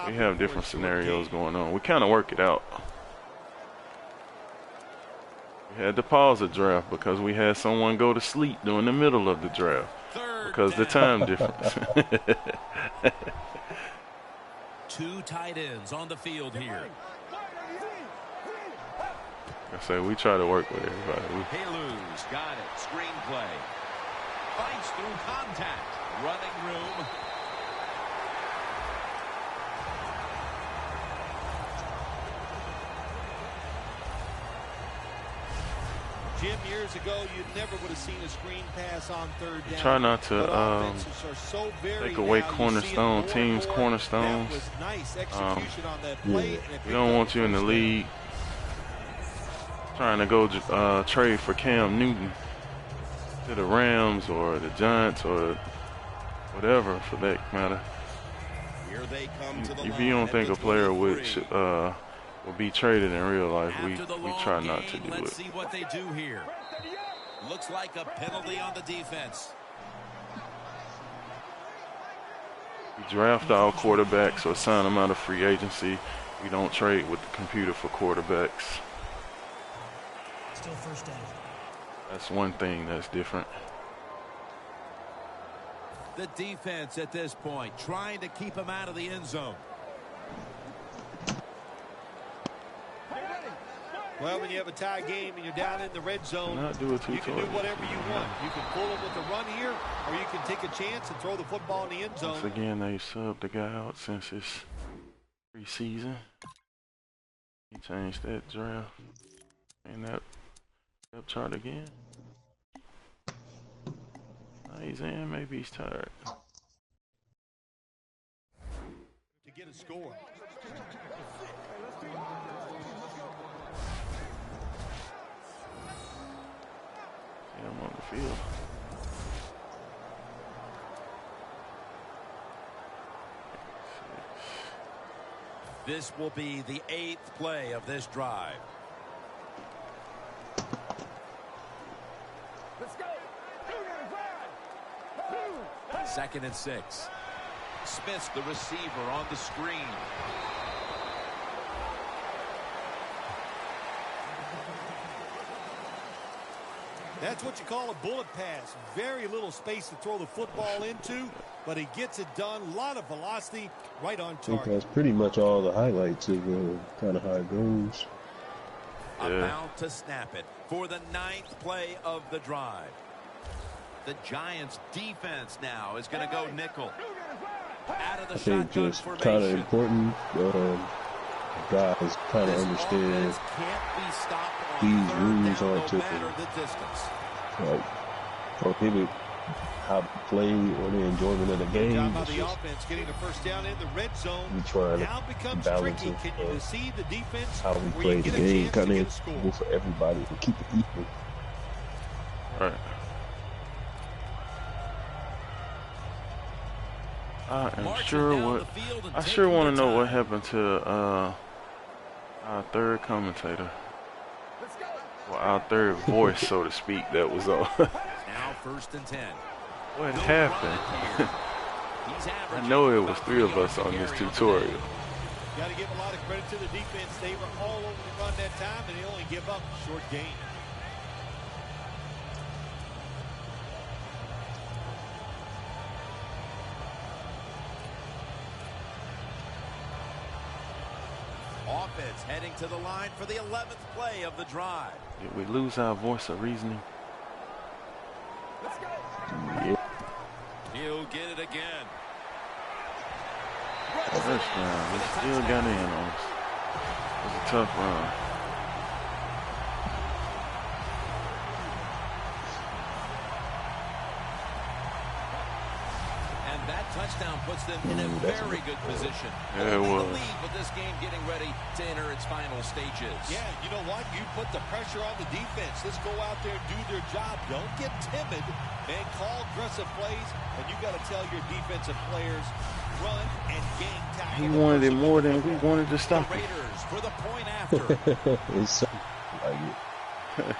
we have different scenarios going on. We kind of work it out. We had to pause the draft because we had someone go to sleep during the middle of the draft because the time difference. 2 tight ends on the field here. Like I say, we try to work with everybody. Halu's got it. Screenplay. Fights through contact. Running room. Jim, years ago, you never would have seen a screen pass on 3rd down. Try not to take away cornerstone teams, cornerstones. We don't want you in the league trying to go trade for Cam Newton to the Rams or the Giants or whatever for that matter. If you don't think a player will be traded in real life, we try not to do it. Let's see what they do here. Looks like a penalty on the defense. We draft our quarterbacks or sign them out of free agency. We don't trade with the computer for quarterbacks. Still 1st down. That's one thing that's different. The defense at this point trying to keep him out of the end zone. Well, when you have a tie game and you're down in the red zone, you can do whatever you want. You can pull it with a run here, or you can take a chance and throw the football in the end zone. Once again, they subbed the guy out since his preseason. He changed that draft and that depth chart again. Now he's in. Maybe he's tired. To get a score. field. This will be the 8th play of this drive. Let's go. 2nd and 6. Smith's the receiver on the screen. That's what you call a bullet pass. Very little space to throw the football into, but he gets it done. A lot of velocity, right on I think target. that's pretty much all the highlights of kind of how it goes. About to snap it for the 9th play of the drive. The Giants defense now is going to go nickel. Out of the I think shotgun just kind of formation. important. Guys kind of This understand offense can't be stopped on these 3rd rules down, aren't no to matter the distance. like prohibit how to play or the enjoyment of the Good game. job by It's the just offense getting the first down in the red zone. we trying Now to becomes balance tricky. it, Can you deceive the defense? how we where play you the get a game, chance to kind get a of score? go for everybody and keep it equal. All right. I am Marching sure down what the field and I sure taking want to their know what time. happened to our third commentator. Well, our third voice, so to speak, that was on. Now 1st and 10. What No happened? run here. He's I averaging know it was about 3 of 3 us yards on a this carry tutorial. today. Got to give a lot of credit to the defense. They were all over the run that time, and they only give up a short gain. Offense heading to the line for the 11th play of the drive. Did we lose our voice of reasoning? Yeah. He'll get it again. First round, we still got in on us. It was a tough run. And that touchdown puts them in a That's very good position. Yeah, it Holding was. the lead with this game getting ready to enter its final stages. Yeah, you know what? You put the pressure on the defense. Let's go out there and do their job. Don't get timid. Man, call aggressive plays, and you got to tell your defensive players, run and gain time. He wanted it more than we wanted to The stop it. Raiders for the point after. It's so like it.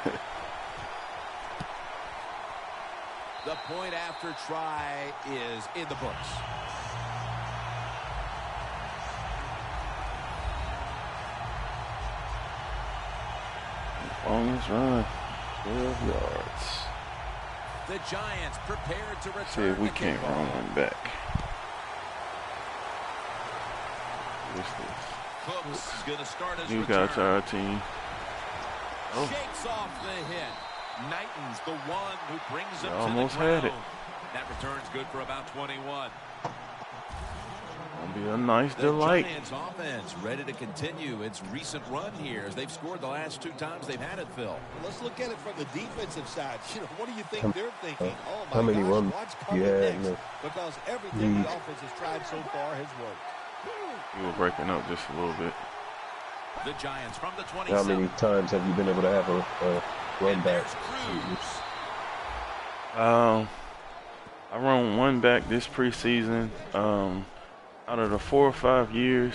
The point after try is in the books. Longest run, 12 yards. The Giants prepared to return. See if we the can't kickoff. run one back. What's Cooks is going to start his this? New return. guy to our team. Oh, Shakes off the hit. Knighton's the one who brings him to almost the ground. had it. That return's good for about 21. gonna be a nice The delight. Giants offense ready to continue its recent run here as they've scored the last 2 times they've had it, Phil. Let's look at it from the defensive side. You know, what do you think they're thinking? Oh, my How many gosh, runs watch you cover had in next. the Because everything league? the offense has tried so far has worked. We were breaking up just a little bit. The Giants from the 27. How many times have you been able to have a run And back? there's Cruz. I run one back this preseason. Out of the 4 or 5 years,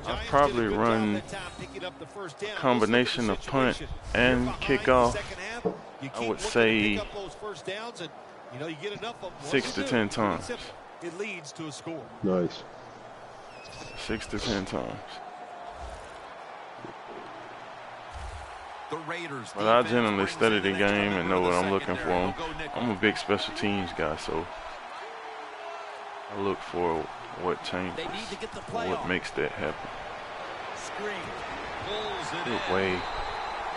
The I Giants probably did a good job run that time picking up the first down. combination Let's of look at the punt situation. and You're behind kickoff. the second half. You I keep would looking to say pick up those first downs, and you know you get enough of them. Once 6 you to do, 10 pretty times. simple. It leads to a score. Nice. 6 to 10 times. The Raiders. But I defense generally brings study in the an extra game member and know of what the I'm looking for. secondary. They'll go nickel. I'm a big special teams guy, so I look for what changes, They need to get the play what off. makes that happen. Screen. Pulls it Good in. way.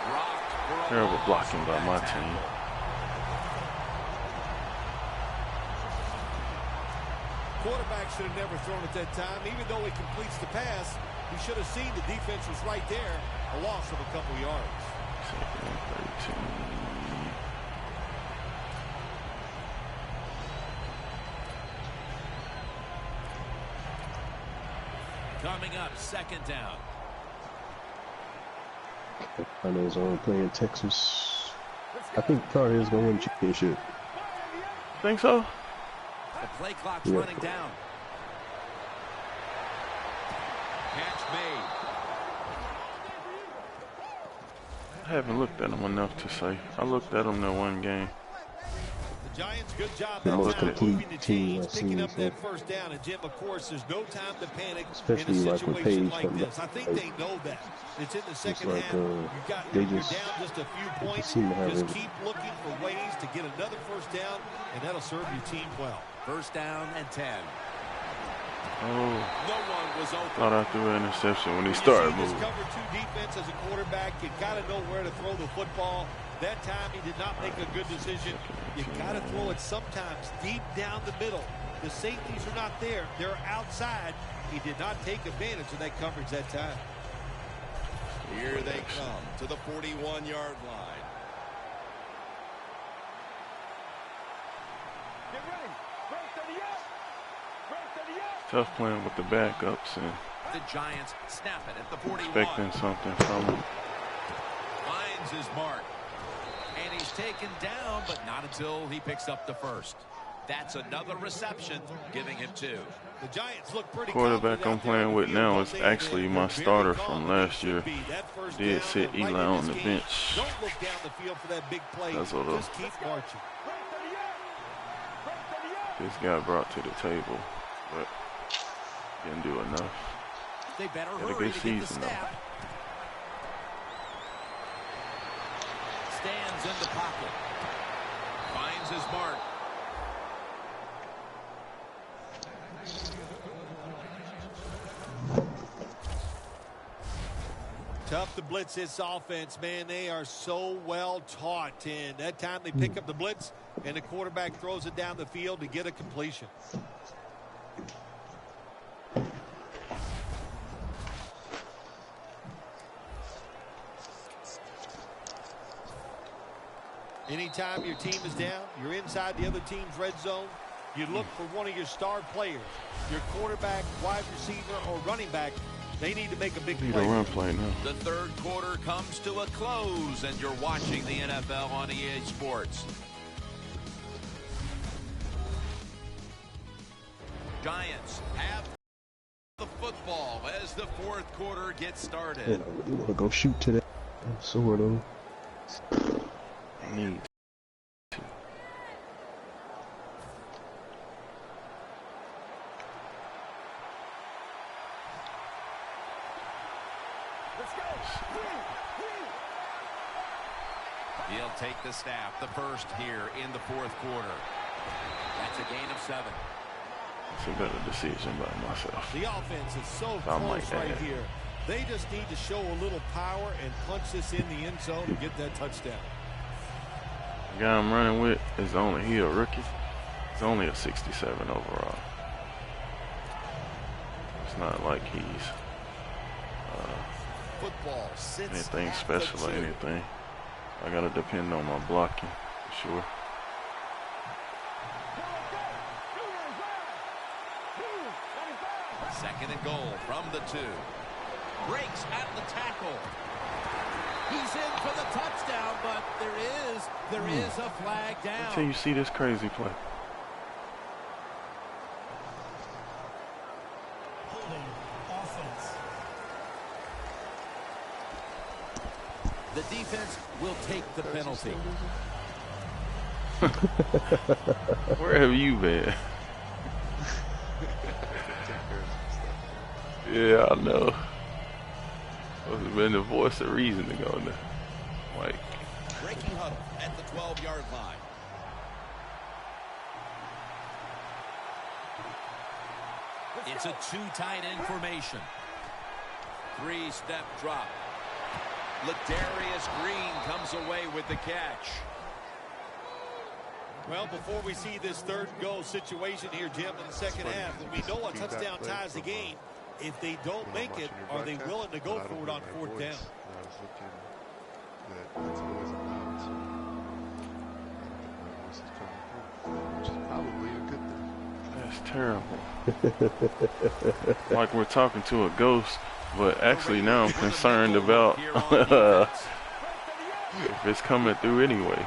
Rocked for a Terrible loss. blocking by That my tackle. team. Quarterback should have never thrown at that time. Even though he completes the pass, he should have seen the defense was right there. A loss of a couple yards. Second and 13. Coming up, 2nd down. I know it's on playing Texas. I think Tar Heels gonna win championship. Think so? The play clock's Yeah. running down. Catch made. I haven't looked at them enough to say. I looked at them that one game. The Giants, good job The that most time complete moving the team chains, I've picking seen, up so. that first down. And Jim, of course, there's no time to panic Especially in a like with situation Page like coming this. I back. think Like, they know that. It's in the second like, half. they You're just- down just a few points. seem to have Just it. keep looking for ways to get another first down, and that'll serve your team well. First down and 10. Oh, No one was open. thought I threw an interception when he You started see this moving. cover two defense as a quarterback. You got to know where to throw the football. That time he did not make a good decision. You got to throw it sometimes deep down the middle. The safeties are not there. They're outside. He did not take advantage of that coverage that time. Here they come to the 41-yard line. Get ready. Break to the up. Break to the up. Tough playing with the backups and The Giants snap it at the 41. expecting something from them. Finds his mark. And he's taken down, but not until he picks up the first. That's another reception, giving him 2. The Giants look pretty Quarterback I'm confident out there on playing the with field, now but is they- actually my they're very starter calm from where they last should year. be. That first Did down, sit and right Eli in on this the game, bench. Don't look down the field for that big play. That's what Just keep marching. This guy brought to the table, but didn't do enough. They better Had a hurry good to get the season, though. snap. Stands in the pocket. Finds his mark. Tough to blitz this offense, man. They are so well taught. And that time they pick up the blitz, and the quarterback throws it down the field to get a completion. Anytime your team is down, you're inside the other team's red zone, you look for one of your star players, your quarterback, wide receiver, or running back. They need to make a big Need a play. run play now. The third quarter comes to a close, and you're watching the NFL on EA Sports. Giants have the football as the fourth quarter gets started. Man, I really want to go shoot today. Sort of. Need. He'll take the snap, the first here in the fourth quarter. That's a gain of 7. It's a better decision by myself. The offense is so I'm close like right that. here. They just need to show a little power and punch this in the end zone to get that touchdown. The guy I'm running with is only he a rookie. He's only a 67 overall. It's not like he's Football sits anything at special the or 2. anything. I gotta depend on my blocking for sure. Second and goal from the 2. Breaks at the tackle. He's in for the touchdown, but there is a flag down. Until you see this crazy play. Holding offense. The defense will take the penalty. Where have you been? Yeah, I know. Must have been the voice of reason to go there. Like, Breaking huddle at the 12-yard line. It's a 2 tight end formation. 3-step drop. Ladarius Green comes away with the catch. Well, before we see this third goal situation here, Jim, in the second half, and we know a touchdown ties the game. If they don't make it, are they willing to go for it on fourth down? I was looking that that's always allowed, so my voice is coming through, which is probably a good thing. that's terrible. Like we're talking to a ghost, but actually now I'm concerned about if it's coming through anyway.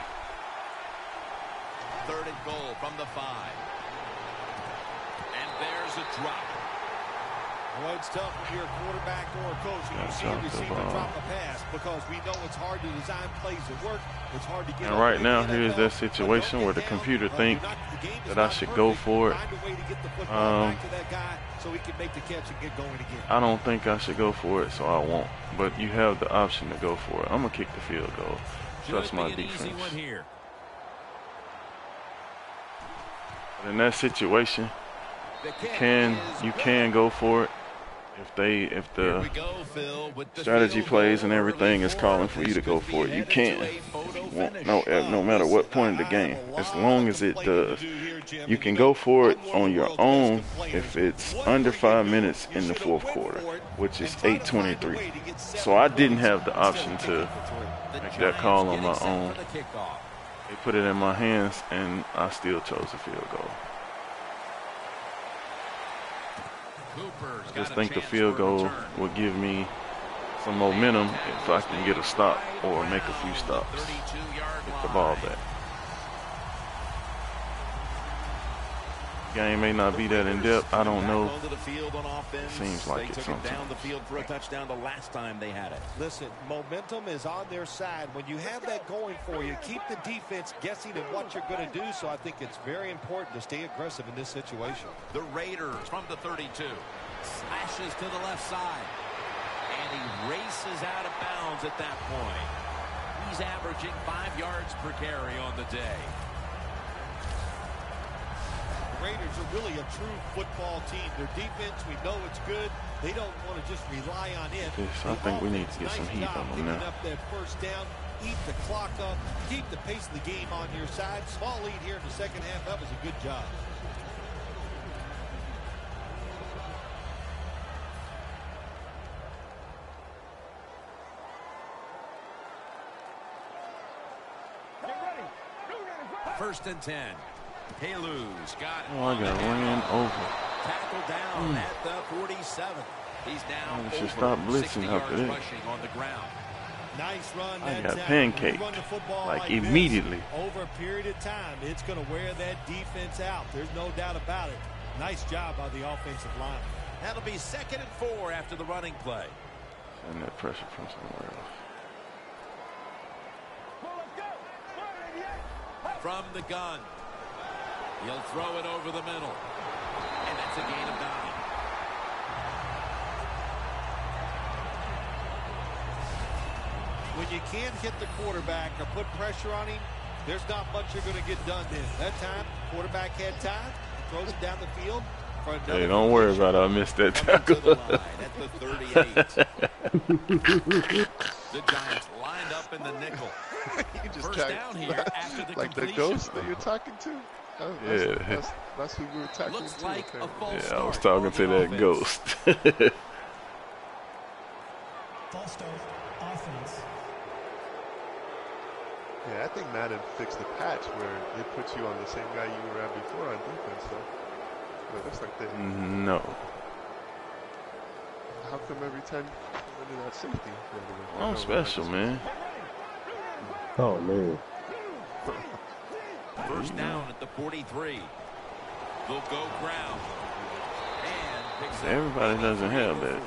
Well, it's tough when you're a quarterback or a coach and you see a receiver drop a pass because we know it's hard to design plays that work. It's hard to get. And right now, here's that situation where the computer thinks that I should go for it. I don't think I should go for it, so I won't. But you have the option to go for it. I'm gonna kick the field goal. Trust my defense. But in that situation, you can go for it. If the strategy plays and everything is calling for you to go for it, you can. No matter what point of the game, as long as it does, you can go for it on your own if it's under 5 minutes in the fourth quarter, which is 8:23. So I didn't have the option to make that call on my own. They put it in my hands, and I still chose a field goal. I just think the field goal will give me some momentum if I can get a stop or make a few stops. Get the ball back. Game may not be that in depth. I don't know. It seems like it sometimes. Down the field for a touchdown the last time they had it. Listen, momentum is on their side. When you have that going for you, keep the defense guessing at what you're going to do. So I think it's very important to stay aggressive in this situation. The Raiders from the 32 slashes to the left side, and he races out of bounds at that point. He's averaging 5 yards per carry on the day. Raiders are really a true football team. Their defense, we know it's good. They don't want to just rely on it. Yes, I think we need to get some heat on them now. Up that first down, eat the clock up, keep the pace of the game on your side. Small lead here in the second half. That was a good job. First and 10. Halu's got it. Oh, I got ran over. Tackled down at the 47. He's down. I should stop blitzing after this. On the ground. Nice run. I got pancaked like immediately. Over a period of time, it's going to wear that defense out. There's no doubt about it. Nice job by the offensive line. That'll be 2nd and 4 after the running play. And that pressure from somewhere else. From the gun. He'll throw it over the middle. And that's a gain of 9. When you can't hit the quarterback or put pressure on him, there's not much you're going to get done then. That time, quarterback had time, throws it down the field. Hey, don't worry about it. I missed that tackle. At the 38. The Giants lined up in the nickel. You just First down here after the like the ghost that you're talking to? That's who we were talking Looks to. like a false Yeah, I was start talking for to the that offense. ghost. False start, offense. Yeah, I think Madden fixed the patch where it puts you on the same guy you were at before on defense, though. But it looks like they... No. How come every time you do that safety? I'm special, man. Oh, man. First down at the 43. They'll go ground. And picks up. Everybody doesn't have that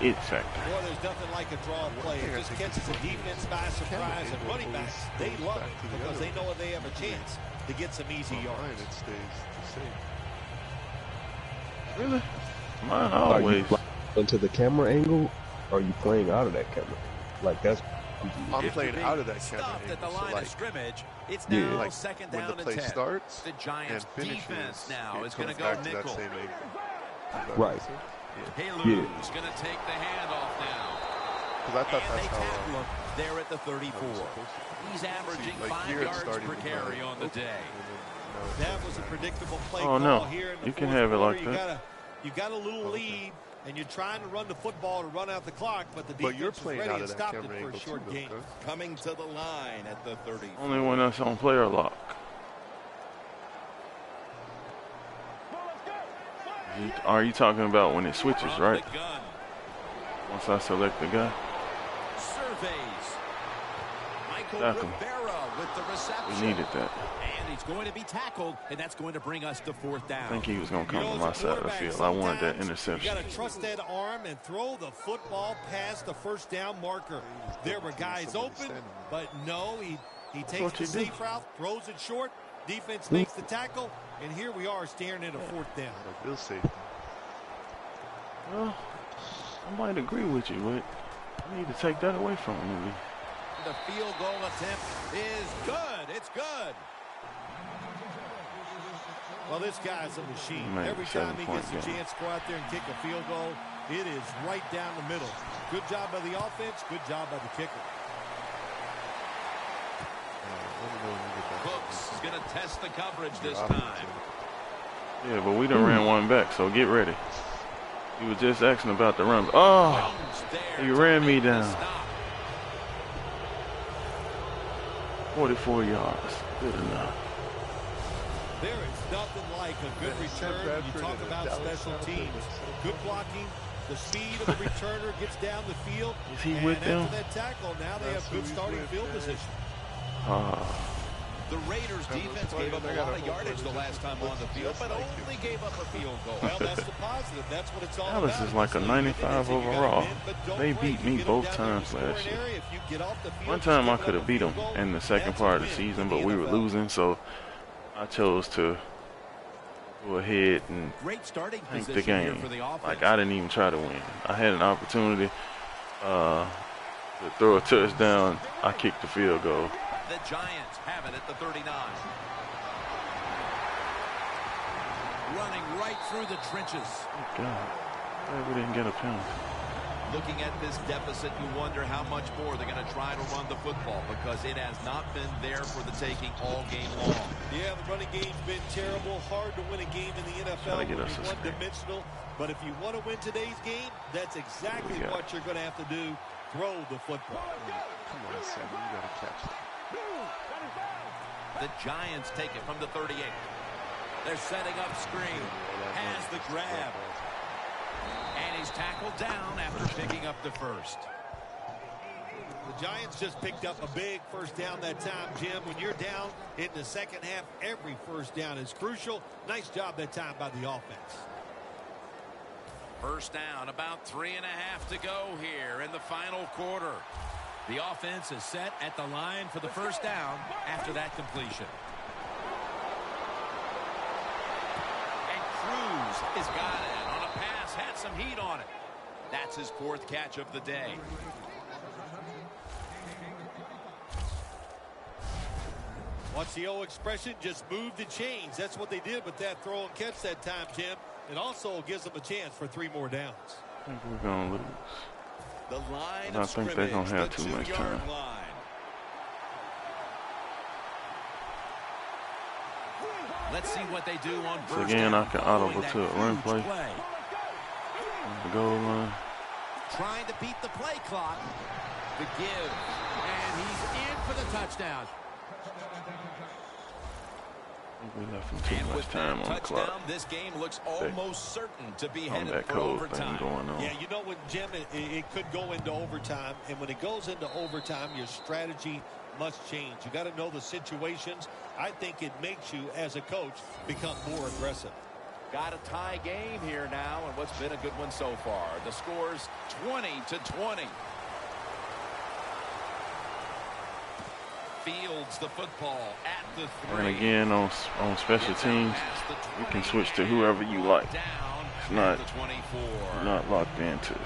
it factor. Boy, there's nothing like a draw play. It just catches the defense by surprise. And running backs, they love it because they know they have a chance to get some easy yards. It stays the same. Really? Mine Are you always. into the camera angle, or are you playing out of that camera? Like, that's... I'm playing out of that camera Stopped at the angle, so line like, of scrimmage. It's Yeah. now like 2nd when down the play and 10. starts The Giants and finishes, defense now it is going to comes go back to nickel. that same angle. Right. Halu's going to take the handoff now. Because I thought And that's they how... tackle him there at the 34. He's averaging like 5 here it's yards starting per to carry go, on the day. That was a predictable play Oh, call no. here in the You can fourth have it quarter. like that. You got a little lead, and you're trying to run the football to run out the clock, but the But you're defense was playing ready out and of that stopped it camera for a angle short too, gain. though, Coming to the line at the 30. Only when that's on player lock. Are you talking about when it switches, From right? the gun. Once I select the guy. Surveys. Michael Tackle. Rivera with the We reception. needed that. And he's going to be tackled, and that's going to bring us to fourth down. I think he was going to come to my side of the field. I wanted that interception. You got to trust that arm and throw the football past the first down marker. There were guys open, but no, he takes the safe route, throws it short. Defense makes the tackle, and here we are staring at a fourth down. Real safety. Well, I might agree with you, but I need to take that away from him. The field goal attempt is good. It's good. Well, this guy's a machine. Every time he gets a chance to go out there and kick a field goal, it is right down the middle. Good job by the offense. Good job by the kicker. Brooks is going to test the coverage this time. Yeah, but we done ran one back, so get ready. He was just asking about the run. Oh, he ran me down. 44 yards. Good enough. There is nothing like a good return when you talk about special teams. Good blocking. The speed of the returner gets down the field. Is he with them? After that tackle, now they have good starting field position. The Raiders defense gave up a lot of yardage the last time on the field, but only gave up a field goal. Well, that's the positive. That's what it's all about. Dallas is like a 95 overall. They beat me both times last year. One time I could have beat them in the second part of the season, but we were losing, so I chose to go ahead and tank the game. Like, I didn't even try to win. I had an opportunity to throw a touchdown. I kicked the field goal. The Giants have it at the 39. Running right through the trenches. Oh, God. We didn't get a penalty. Looking at this deficit, you wonder how much more they're going to try to run the football, because it has not been there for the taking all game long. Yeah, the running game's been terrible. Hard to win a game in the NFL. Get us one-dimensional. But if you want to win today's game, that's exactly what you're going to have to do. Throw the football. Come on, Sam, you got to catch it. The Giants take it from the 38. They're setting up screen. Has the grab. And he's tackled down after picking up the first. The Giants just picked up a big first down that time, Jim. When you're down in the second half, every first down is crucial. Nice job that time by the offense. First down, about 3.5 to go here in the final quarter. The offense is set at the line for the first down after that completion. And Cruz has got it on a pass, had some heat on it. That's his fourth catch of the day. Watch the old expression, just move the chains. That's what they did with that throw and catch that time, Jim. It also gives them a chance for 3 more downs. I think we're going to lose. The line I think they're going to have too much time. Let's see what they do on So first again, down. I can audible to a run play. On the goal line. Trying to beat the play clock. The give. And he's in for the touchdown. I think we left him too much time on the clock. This game looks almost certain to be headed that for code overtime. thing going on. Yeah, you know what, Jim, it could go into overtime, and when it goes into overtime, your strategy must change. You got to know the situations. I think it makes you, as a coach, become more aggressive. Got a tie game here now, and what's been a good one so far. The score's 20-20. Fields the football at the 3. And again, on special teams, you can switch to whoever you like. It's not locked into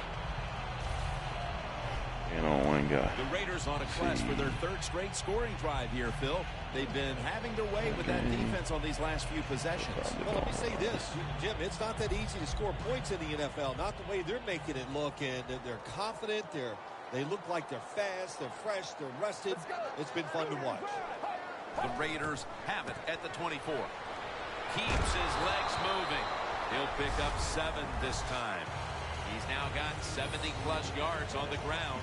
on one guy. The Raiders on a quest for their 3rd straight scoring drive here, Phil. They've been having their way with that defense on these last few possessions. Well, let me say this, Jim, it's not that easy to score points in the NFL, not the way they're making it look, and they're confident, they look like they're fast, they're fresh, they're rested. It's been fun to watch. The Raiders have it at the 24. Keeps his legs moving. He'll pick up 7 this time. He's now got 70-plus yards on the ground.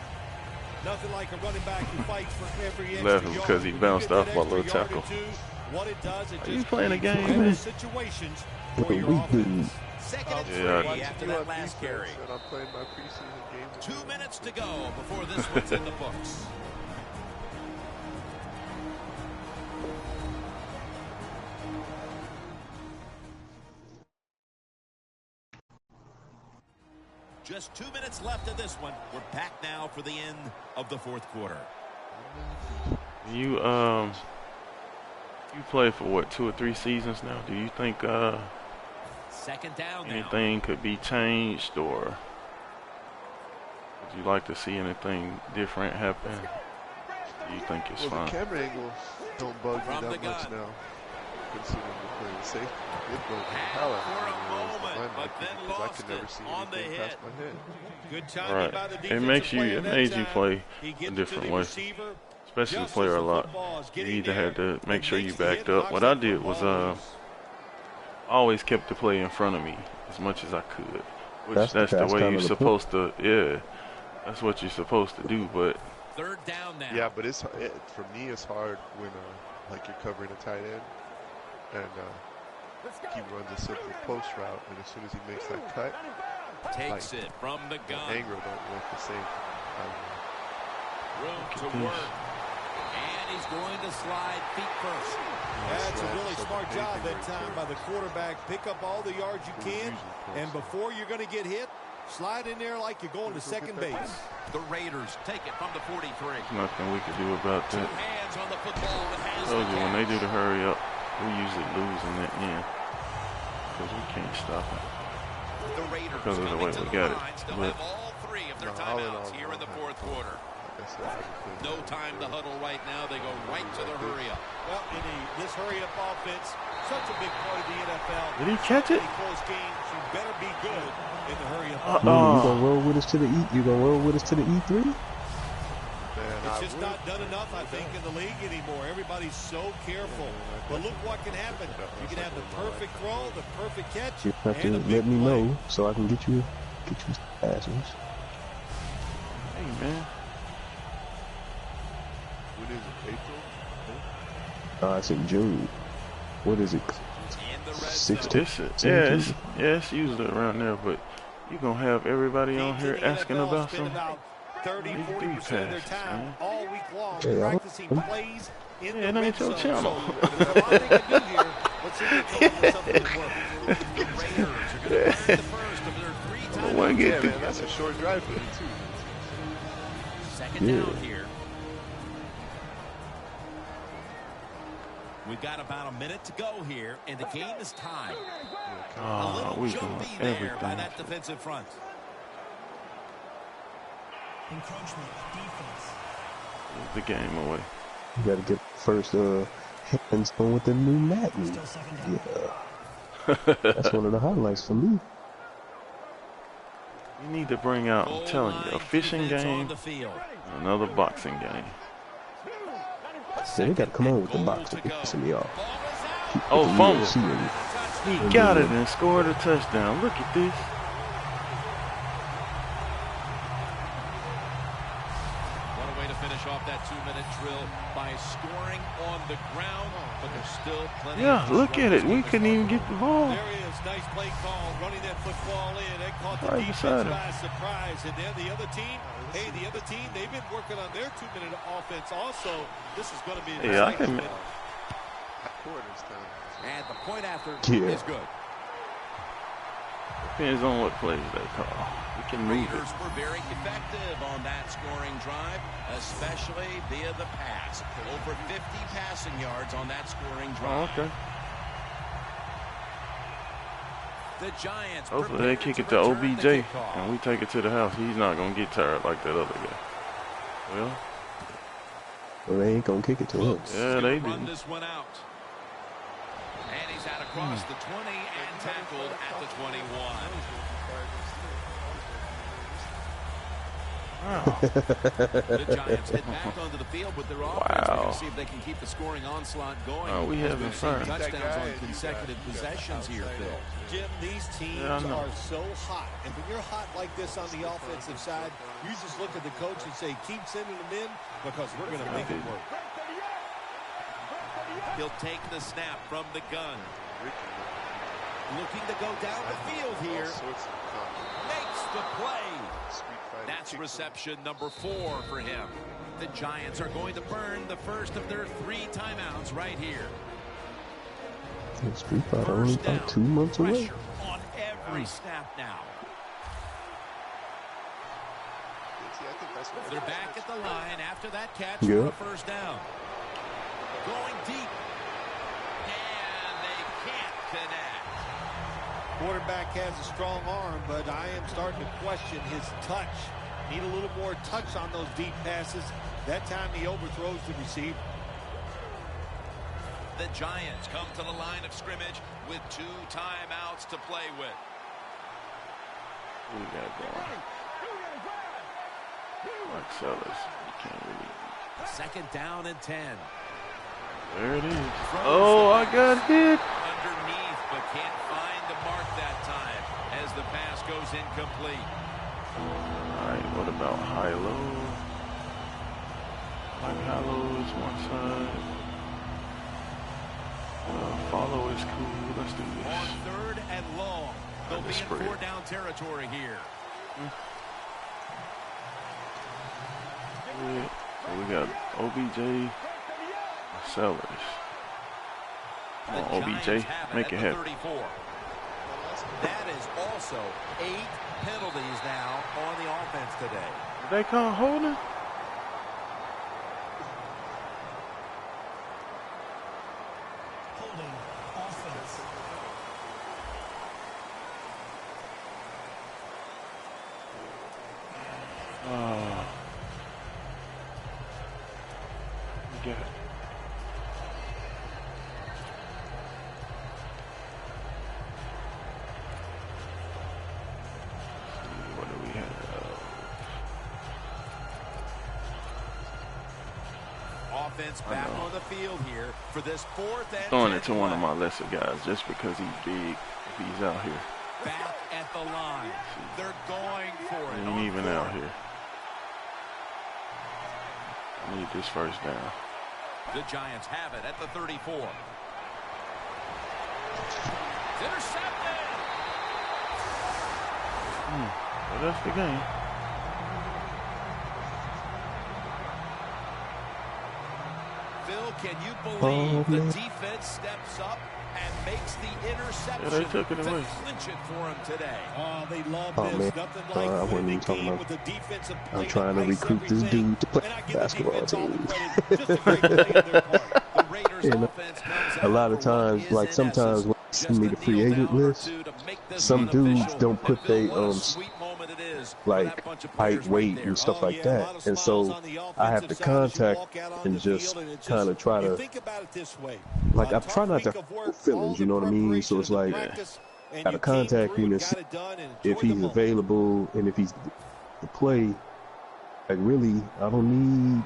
Nothing like a running back who fights for every extra Left yard. because he bounced off my little tackle. What it does, it Are you just playing a creates game, man? situations for your offense. Second and 3 after that last carry. 2 minutes to go before this one's in the books. Just 2 minutes left of this one. We're back now for the end of the fourth quarter. You played for what, 2 or 3 seasons now? Do you think Second down now. anything could be changed, or would you like to see anything different happen? Do you think it's fine? The camera angles don't bug me From the that much gun. now. Considering we're playing safety, it broke my Had palate for a moment, but then because I lost could never it see on the anything hit. past my head. Good timing Right. by the It defensive makes you. player It that made you time. play He a gets to different the way, receiver especially the just player as a the lot. football is You getting either had there to make and sure you makes the backed hit, up. What knocks I the did was football loose. always kept the play in front of me as much as I could, which that's the kind way of you're the supposed to. Yeah, that's what you're supposed to do. But Third down now. Yeah, but for me, it's hard when like you're covering a tight end and he runs a simple post route, and as soon as he makes that cut, Takes it from the the gun. anger don't work the same. Room to work. And he's going to slide feet first. That's a really smart job that time by the quarterback. Pick up all the yards you can, and before you're going to get hit, slide in there like you're going to second base. The Raiders take it from the 43. nothing we could do about Two that. hands on the football. It has Told the you when they catch. do the hurry up, we usually lose in the end because we can't stop it. The Raiders because of the coming way to we the got it. line, still But have all 3 of their No, all in timeouts all, here in the fourth quarter. Like I said, I just No time to huddle right now. They go right to the hurry up. Well, this hurry-up offense, such a big part of the NFL. Did he catch it? In close games, you better be good in the hurry-up. You gonna roll with us to the E? You gonna roll with us to the E3? It's just not done enough, I think, in the league anymore. Everybody's so careful. But look what can happen. You can have the perfect throw, the perfect catch, You have to and a big let me play. know so I can get you passes. Hey man, When is it? April? It's in June. What is it? In the red 16. zone. it's usually around there, but you gonna have everybody on here Teams in the asking NFL about spend some. about 30-40% of their passes, time man. all week long Hey, practicing plays in Yeah, the it red ain't your zone. channel. So there's a lot they can do here. Let's see if they come up with something that works. The Raiders are going to burn the first of their 3 Well, timeouts. get Yeah, man, that's a short drive for them too. Second down here. We've got about a minute to go here, and the game is tied. A Oh, little we jumpy doing there by everything. that defensive front. Encroachment, defense. The game away. You gotta get first hands on with the new MaN. Still second down. Yeah, that's one of the highlights for me. You need to bring out, I'm telling you, a fishing Defense on game, the field. and another boxing game. Yeah, they gotta come on with the Goal boxing. to go. Pissing me off. Oh, The fumble. UFC and- He got it and scored a touchdown. Look at this. What a way to finish off that 2-minute drill by scoring on the ground, but there's still plenty Yeah, of look at it. We couldn't even get the ball. There he is. Nice play call. Running that football in. That caught the Right beside defense him. by surprise. And then the other team, the other team, they've been working on their 2-minute offense also. This is going to be an Yeah, I exciting can. minute. Quarters time. And the point after Yeah. is good. Depends on what plays they call. We can move it. Raiders were very effective on that scoring drive, especially via the pass. Over 50 passing yards on that scoring Oh, drive. okay. The Giants Hopefully they kick it to return the OBJ kickoff. and we take it to the house. He's not gonna get tired like that other guy. Well, Well, they ain't gonna kick it to him. yeah, they Run do. this one out. And he's out across the 20 and tackled at the 21. Wow. The Giants head back onto the field with their offense. We're Wow. going to see if they can keep the scoring onslaught going. Oh, we as haven't we've seen fired. touchdowns on consecutive possessions here, Phil. Jim, these teams Yeah, I know. are so hot. And when you're hot like this on the offensive side, you just look at the coach and say, keep sending them in because we're going to make it work. He'll take the snap from the gun. Looking to go down the field here. Makes the play. That's reception number 4 for him. The Giants are going to burn the first of their 3 timeouts right here. The Street Fighter only First down. about 2 months away. Pressure on every snap now. See, I think that's what They're back at the line after that catch Yeah. for a first down. Going deep. And they can't connect. Quarterback has a strong arm, but I am starting to question his touch. Need a little more touch on those deep passes. That time he overthrows the receiver. The Giants come to the line of scrimmage with 2 timeouts to play with. Who we got going? Like Sellers. You can't really. Second down and 10. There it is. Oh, I got hit. Underneath, but can't find the mark that time as the pass goes incomplete. All right, what about high-low? Like high-low is one side. Follow is cool. Let's do On this. third and long. They'll be in Spread. 4-down territory here. Yeah. So we got OBJ, Sellers. Come on, The OBJ, Giants have make it at the happen. 34. That is also 8 penalties now on the offense today. Did they call holding? Holding offense. Oh. We got. What do we have? Offense back know. on the field here for this 4th and Throwing 10 it to one of play. my lesser guys just because he's big. If he's out here, Back at the line. They're going for it. he on ain't even out 4th. here. I need this first down. The Giants have it at the 34. It's intercepted. Well, that's the game. Phil, can you believe the man. defense steps up and makes the interception Yeah, they took it to away. clinch it for him today? Oh, they love Oh, this. man. Nothing I like wasn't winning even the talking game about- with a defensive I'm play trying to that ice recruit this everything. dude to play And I give the basketball defense all the team. credit. Just a great play on their part. The Raiders And offense comes a out lot of for what times, is, like in sometimes essence, when they just send me a the free kneel agent down or list, two to make this some one dudes official. don't And put Phil, they what a sweet moment it is for like that bunch of players height, right weight, there. and stuff Oh, like yeah, a lot that, of and smiles so on the I have offensive to side as you contact walk out on and the just field, and it's kind of try you to think about it this way. like A I tough try not to week of hurt work, feelings, all you know the what I mean? So preparation it's and the like practice, and gotta you came contact through him and and got see it done and if enjoyed the he's moment. available and if he's to play. Like really, I don't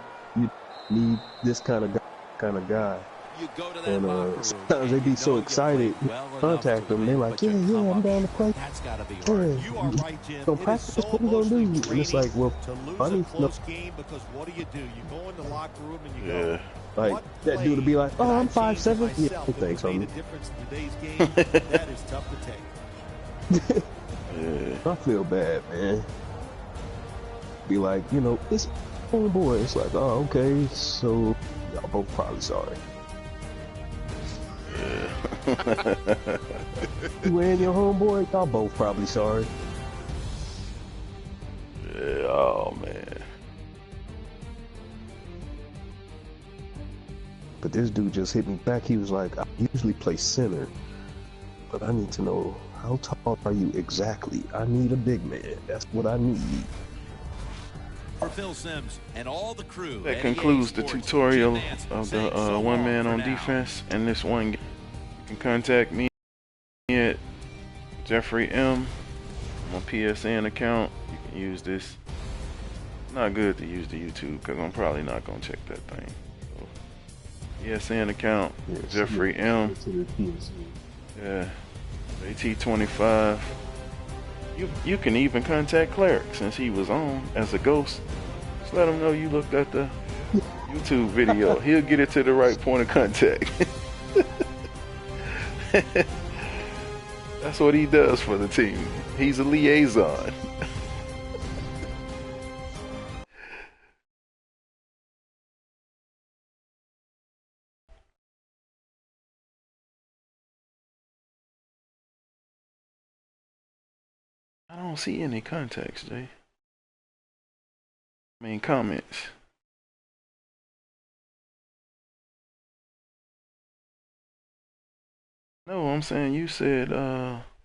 need this kind of guy. You go to that And locker room sometimes they and be you so know you excited, played well enough contact to them. They're win, like, but yeah, you come I'm up down to play. short. That's got to be Yeah, hard. You are right, Jim. don't It is practice. so What we gonna do? emotionally And it's like, well, to lose I a need to know. close game because what do? You go in the locker room and you go, Like what that dude to be like, play oh, could I I'm change 5'7". Yeah, myself that thanks, would homie. make a difference in today's game? That is tough to take. Yeah. I feel bad, man. Be like, it's homeboy. It's like, oh, okay, so y'all both probably sorry. You and your homeboy, y'all both probably sorry. Yeah, oh man. But this dude just hit me back. He was like, I usually play center, but I need to know how tall are you exactly? I need a big man. That's what I need. For Phil Simms and all the crew. That at concludes EA the Sports, tutorial Jim Nance of the saying so one long man for on now. defense in this one game. You can contact me at Jeffrey M. My PSN account. You can use this. Not good to use the YouTube because I'm probably not gonna check that thing. So, PSN account, Yeah, Jeffrey M. Yeah, AT25. You can even contact Cleric since he was on as a ghost. Just let him know you looked at the YouTube video. He'll get it to the right point of contact. That's what he does for the team. He's a liaison. I don't see any contacts, Jay. I mean, comments. No, I'm saying you said